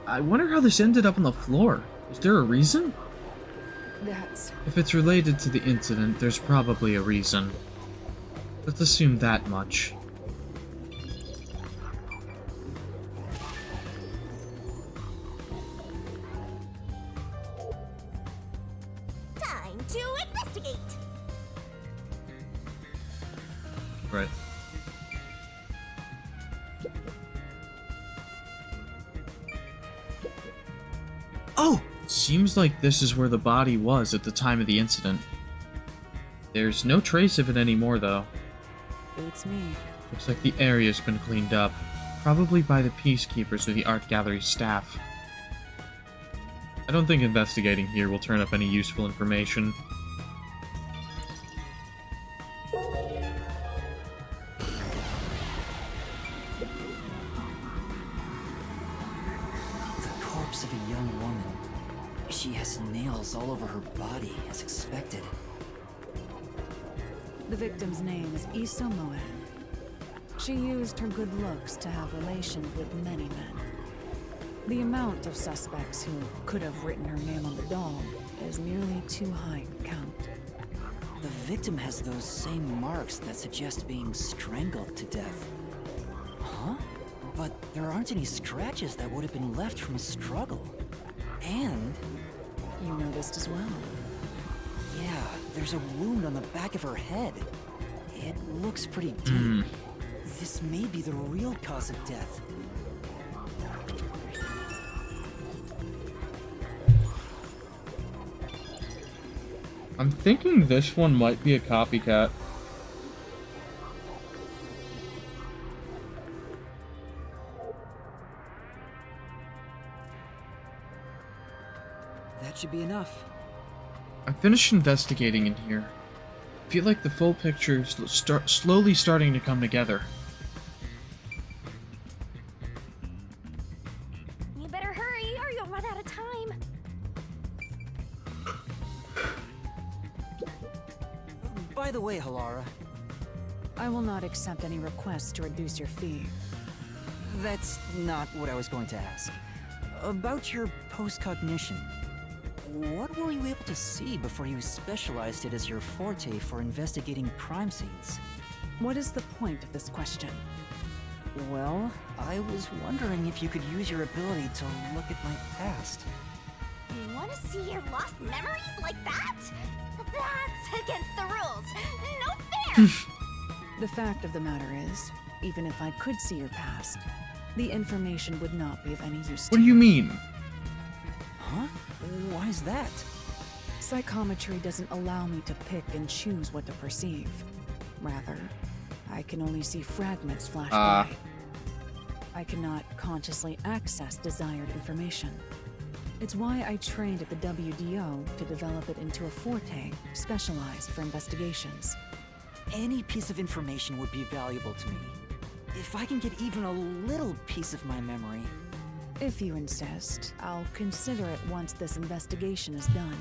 I wonder how this ended up on the floor. Is there a reason? If it's related to the incident, there's probably a reason. Let's assume that much. Time to investigate. Right. Oh! Seems like this is where the body was at the time of the incident. There's no trace of it anymore, though. Beats me. Looks like the area's been cleaned up. Probably by the peacekeepers or the art gallery staff. I don't think investigating here will turn up any useful information. The corpse of a young woman. She has nails all over her body, as expected. The victim's name is Issa Moen. She used her good looks to have relations with many men. The amount of suspects who could have written her name on the doll is nearly too high to count. The victim has those same marks that suggest being strangled to death. Huh? But there aren't any scratches that would have been left from a struggle. And... You noticed as well. Yeah, there's a wound on the back of her head. It looks pretty deep. This may be the real cause of death. I'm thinking this one might be a copycat. That should be enough. I finished investigating in here. I feel like the full picture is slowly starting to come together. You better hurry or you'll run out of time. By the way, Halara, I will not accept any requests to reduce your fee. that's not what I was going to ask. About your post-cognition, what were you able to see before you specialized it as your forte for investigating crime scenes? What is the point of this question? Well, I was wondering if you could use your ability to look at my past. You want to see your lost memories like that? That's against the rules. No fair! The fact of the matter is, even if I could see your past, the information would not be of any use to What do you mean? Huh? Why is that? Psychometry doesn't allow me to pick and choose what to perceive. Rather, I can only see fragments flash by. I cannot consciously access desired information. It's why I trained at the WDO to develop it into a Forte specialized for investigations. Any piece of information would be valuable to me. If I can get even a little piece of my memory. If you insist, I'll consider it once this investigation is done.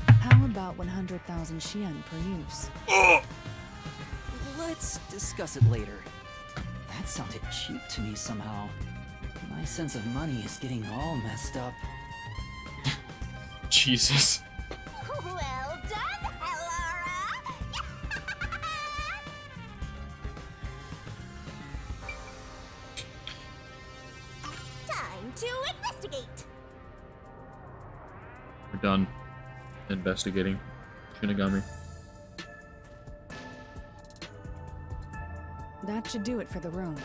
How about 100,000 Xian per use? Let's discuss it later. That sounded cheap to me somehow. My sense of money is getting all messed up. Jesus. Well done, Halara! Time to investigate! We're done investigating Shinigami. That should do it for the room.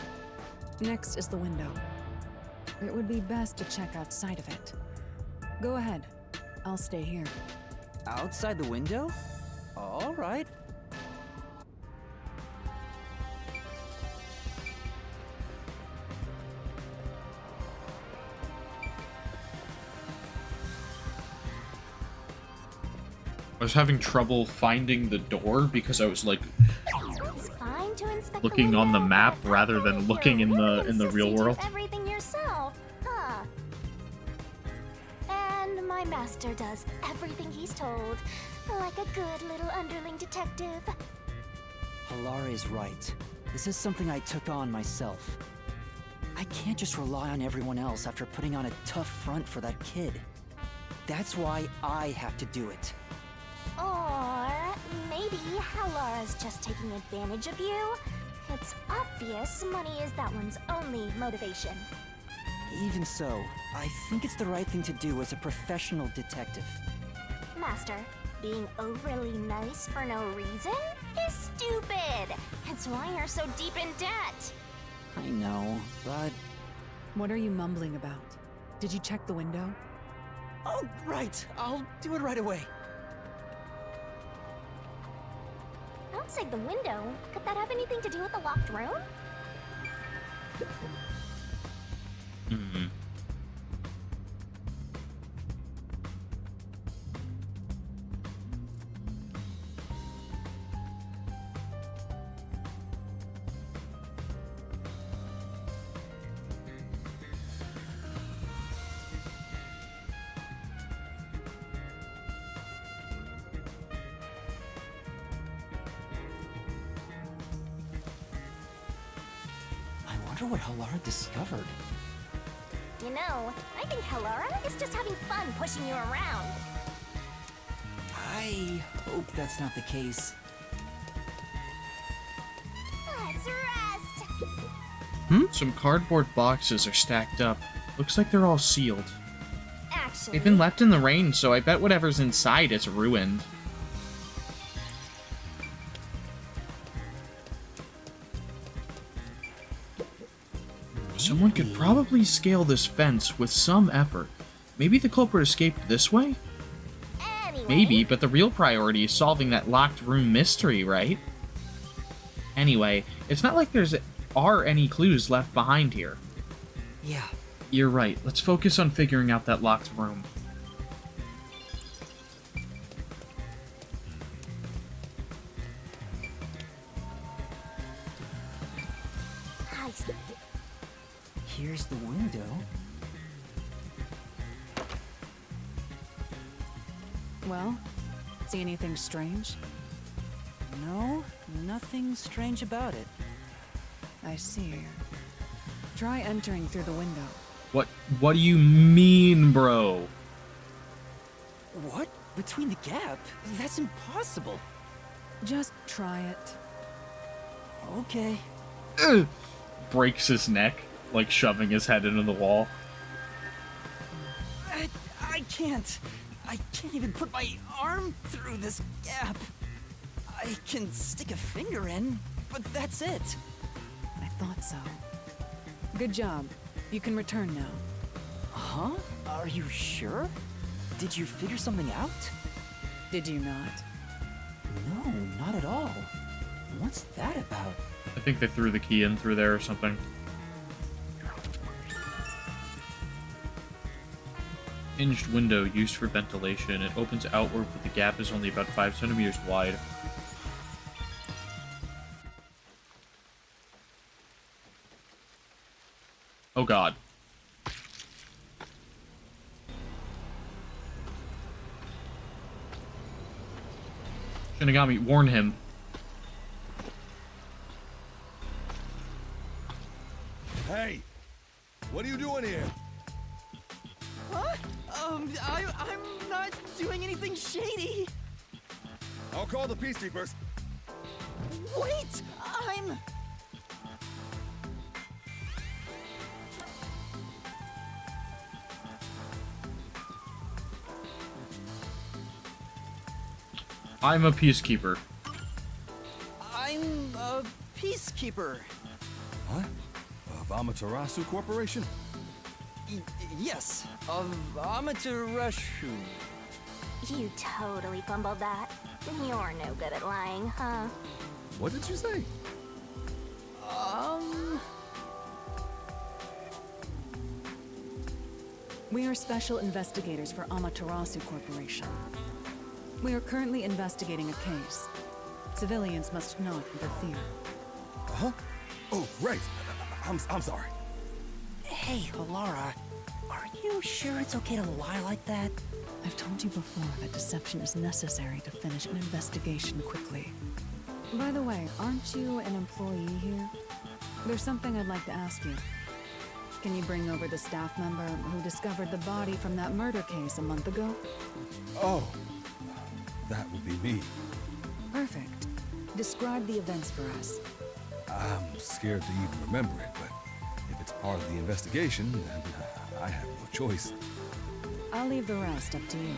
Next is the window. It would be best to check outside of it. Go ahead. I'll stay here. Outside the window? All right. I was having trouble finding the door because I was like It's fine to inspect looking the on the window, map but rather than you're looking in the insisting real to do world. everything yourself, huh? And my master does everything he's told, like a good little underling detective. Halara is right. This is something I took on myself. I can't just rely on everyone else after putting on a tough front for that kid. That's why I have to do it. Or maybe Halara's just taking advantage of you. It's obvious money is that one's only motivation. Even so, I think it's the right thing to do as a professional detective. Master, being overly nice for no reason is stupid. It's why you're so deep in debt. I know, but... What are you mumbling about? Did you check the window? Oh, right! I'll do it right away. Outside the window, could that have anything to do with the locked room? Hmm. I wonder what Halara discovered. You know, I think Halara is just having fun pushing you around. I hope that's not the case. Let's rest! Some cardboard boxes are stacked up. Looks like they're all sealed. Actually, They've been left in the rain, so I bet whatever's inside is ruined. Someone could probably scale this fence with some effort. Maybe the culprit escaped this way? anyway, Maybe, but the real priority is solving that locked room mystery, right? Anyway, it's not like are any clues left behind here. Yeah. You're right. Let's focus on figuring out that locked room. I s- Here's the window. Well, see anything strange? No, nothing strange about it. I see. Try entering through the window. What do you mean, bro? What? Between the gap? That's impossible. Just try it. Okay. Breaks his neck, like shoving his head into the wall. I can't. I can't even put my arm through this gap. I can stick a finger in, but that's it. I thought so. Good job. You can return now. Huh? Are you sure? Did you figure something out? Did you not? No, not at all. What's that about? I think they threw the key in through there or something. Hinged window used for ventilation. It opens outward, but the gap is only about 5 centimeters wide. Oh god. Shinigami, warn him. Hey! What are you doing here? What? I'm not doing anything shady. I'll call the peacekeepers. Wait! I'm... I'm a peacekeeper. I'm a peacekeeper. What? Of Amaterasu Corporation? Yes, of Amaterasu. You totally fumbled that. You're no good at lying, huh? What did you say? We are special investigators for Amaterasu Corporation. We are currently investigating a case. Civilians must not interfere. Huh? Oh, right. I'm sorry. Hey, Halara, are you sure it's okay to lie like that? I've told you before that deception is necessary to finish an investigation quickly. By the way, aren't you an employee here? There's something I'd like to ask you. Can you bring over the staff member who discovered the body from that murder case a month ago? Oh, that would be me. Perfect. Describe the events for us. I'm scared to even remember it, but if it's part of the investigation, then I have no choice. I'll leave the rest up to you.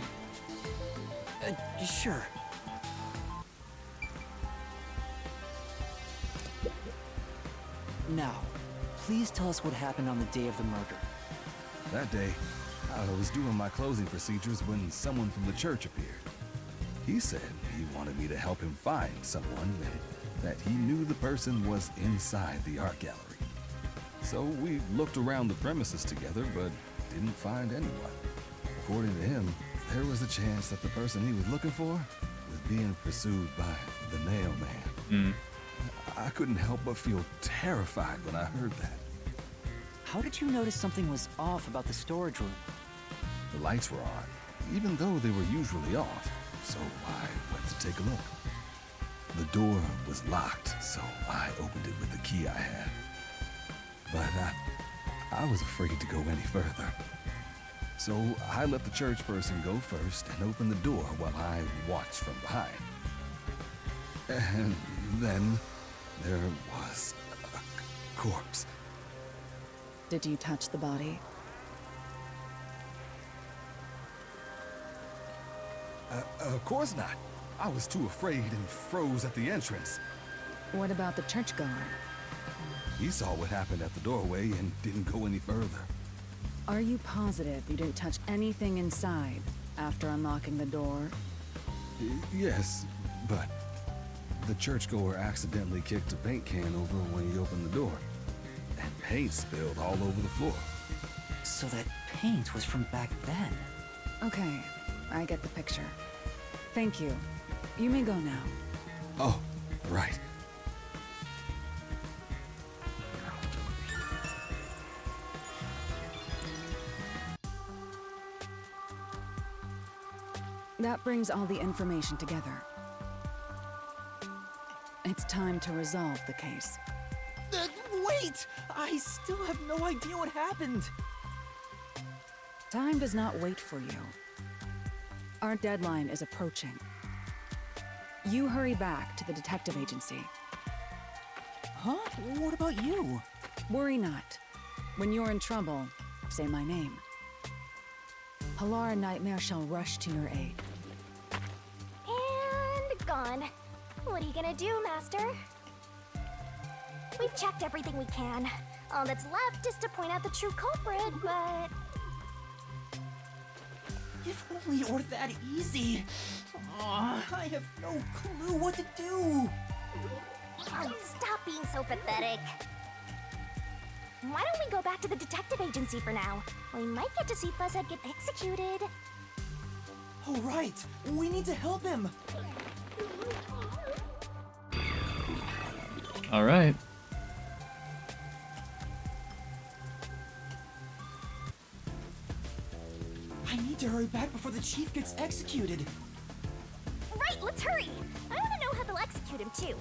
Sure. Now, please tell us what happened on the day of the murder. That day, I was doing my closing procedures when someone from the church appeared. He said he wanted me to help him find someone and that he knew the person was inside the art gallery. So we looked around the premises together, but didn't find anyone. According to him, there was a chance that the person he was looking for was being pursued by the Nail Man. I couldn't help but feel terrified when I heard that. How did you notice something was off about the storage room? The lights were on, even though they were usually off, so I went to take a look. The door was locked, so I opened it with the key I had. But I was afraid to go any further. So I let the church person go first and open the door while I watched from behind. And then there was a corpse. Did you touch the body? Of course not. I was too afraid and froze at the entrance. What about the churchgoer? He saw what happened at the doorway and didn't go any further. Are you positive you didn't touch anything inside after unlocking the door? Yes, but the churchgoer accidentally kicked a paint can over when he opened the door. And paint spilled all over the floor. So that paint was from back then. Okay, I get the picture. Thank you. You may go now. Oh, right. That brings all the information together. It's time to resolve the case. Wait! I still have no idea what happened. Time does not wait for you. Our deadline is approaching. You hurry back to the detective agency. Huh? What about you? Worry not. When you're in trouble, say my name. Halara Nightmare shall rush to your aid. And gone. What are you gonna do, Master? We've checked everything we can. All that's left is to point out the true culprit, but... If only it were that easy. Aw, I have no clue what to do. Oh, stop being so pathetic. Why don't we go back to the detective agency for now? We might get to see Fuzzhead get executed. Oh, right. We need to help him. All right. I need to hurry back before the chief gets executed. Right, let's hurry. I want to know how they'll execute him, too.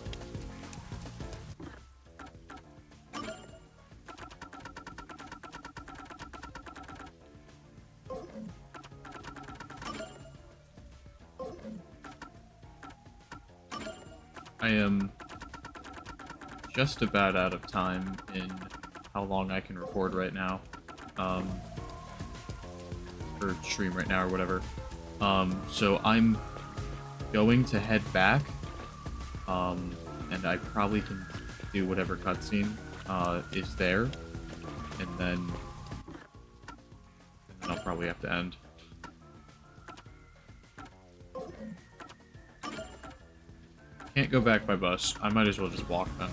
I am just about out of time in how long I can record right now. Or stream right now or whatever. So I'm going to head back. And I probably can do whatever cutscene is there. And then I'll probably have to end. Can't go back by bus. I might as well just walk then.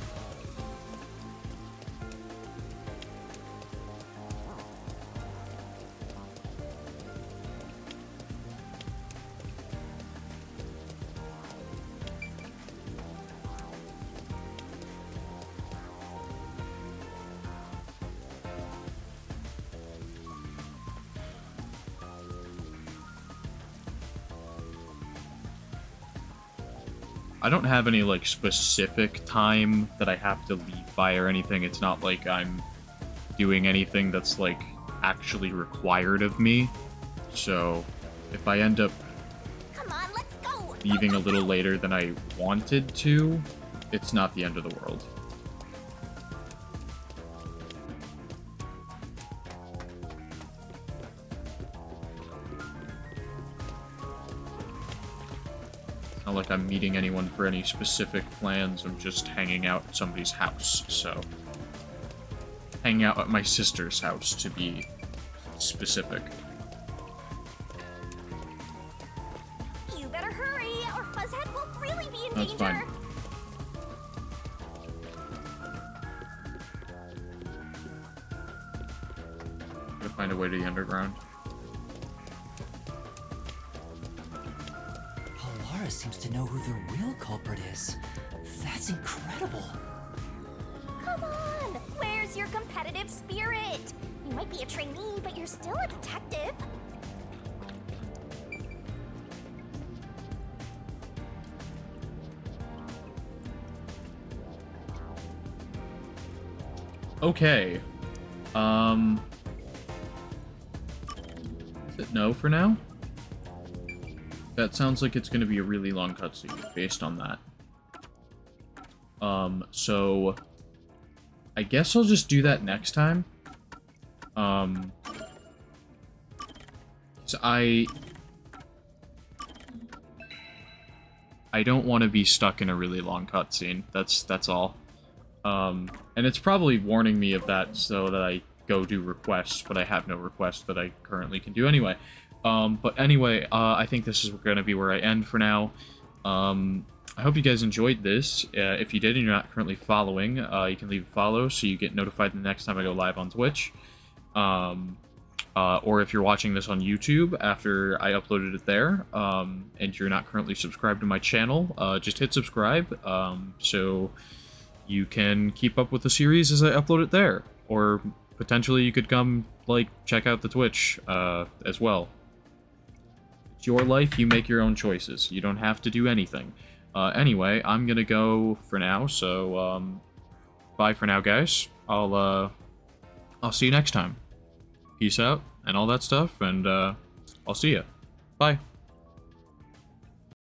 I don't have any, like, specific time that I have to leave by or anything. It's not like I'm doing anything that's, like, actually required of me. So, if I end up leaving a little later than I wanted to, it's not the end of the world. Not like I'm meeting anyone for any specific plans. I'm just hanging out at somebody's house, so... Hanging out at my sister's house, to be specific. You better hurry, or Fuzzhead will really be in That's danger. fine. Gotta find a way to the underground. Halara seems to know who the real culprit is. That's incredible. Come on, where's your competitive spirit? You might be a trainee, but you're still a detective. Okay. Is it no for now? That sounds like it's gonna be a really long cutscene based on that. So I guess I'll just do that next time. So I don't want to be stuck in a really long cutscene. That's all. And it's probably warning me of that so that I go do requests, but I have no requests that I currently can do anyway. But anyway, I think this is going to be where I end for now. I hope you guys enjoyed this. If you did and you're not currently following, you can leave a follow so you get notified the next time I go live on Twitch. Or if you're watching this on YouTube after I uploaded it there, and you're not currently subscribed to my channel, just hit subscribe, so you can keep up with the series as I upload it there. Or potentially you could come, like, check out the Twitch, as well. It's your life, you make your own choices. You don't have to do anything. Anyway, I'm gonna go for now, so, bye for now, guys. I'll see you next time. Peace out, and all that stuff, and, I'll see ya. Bye.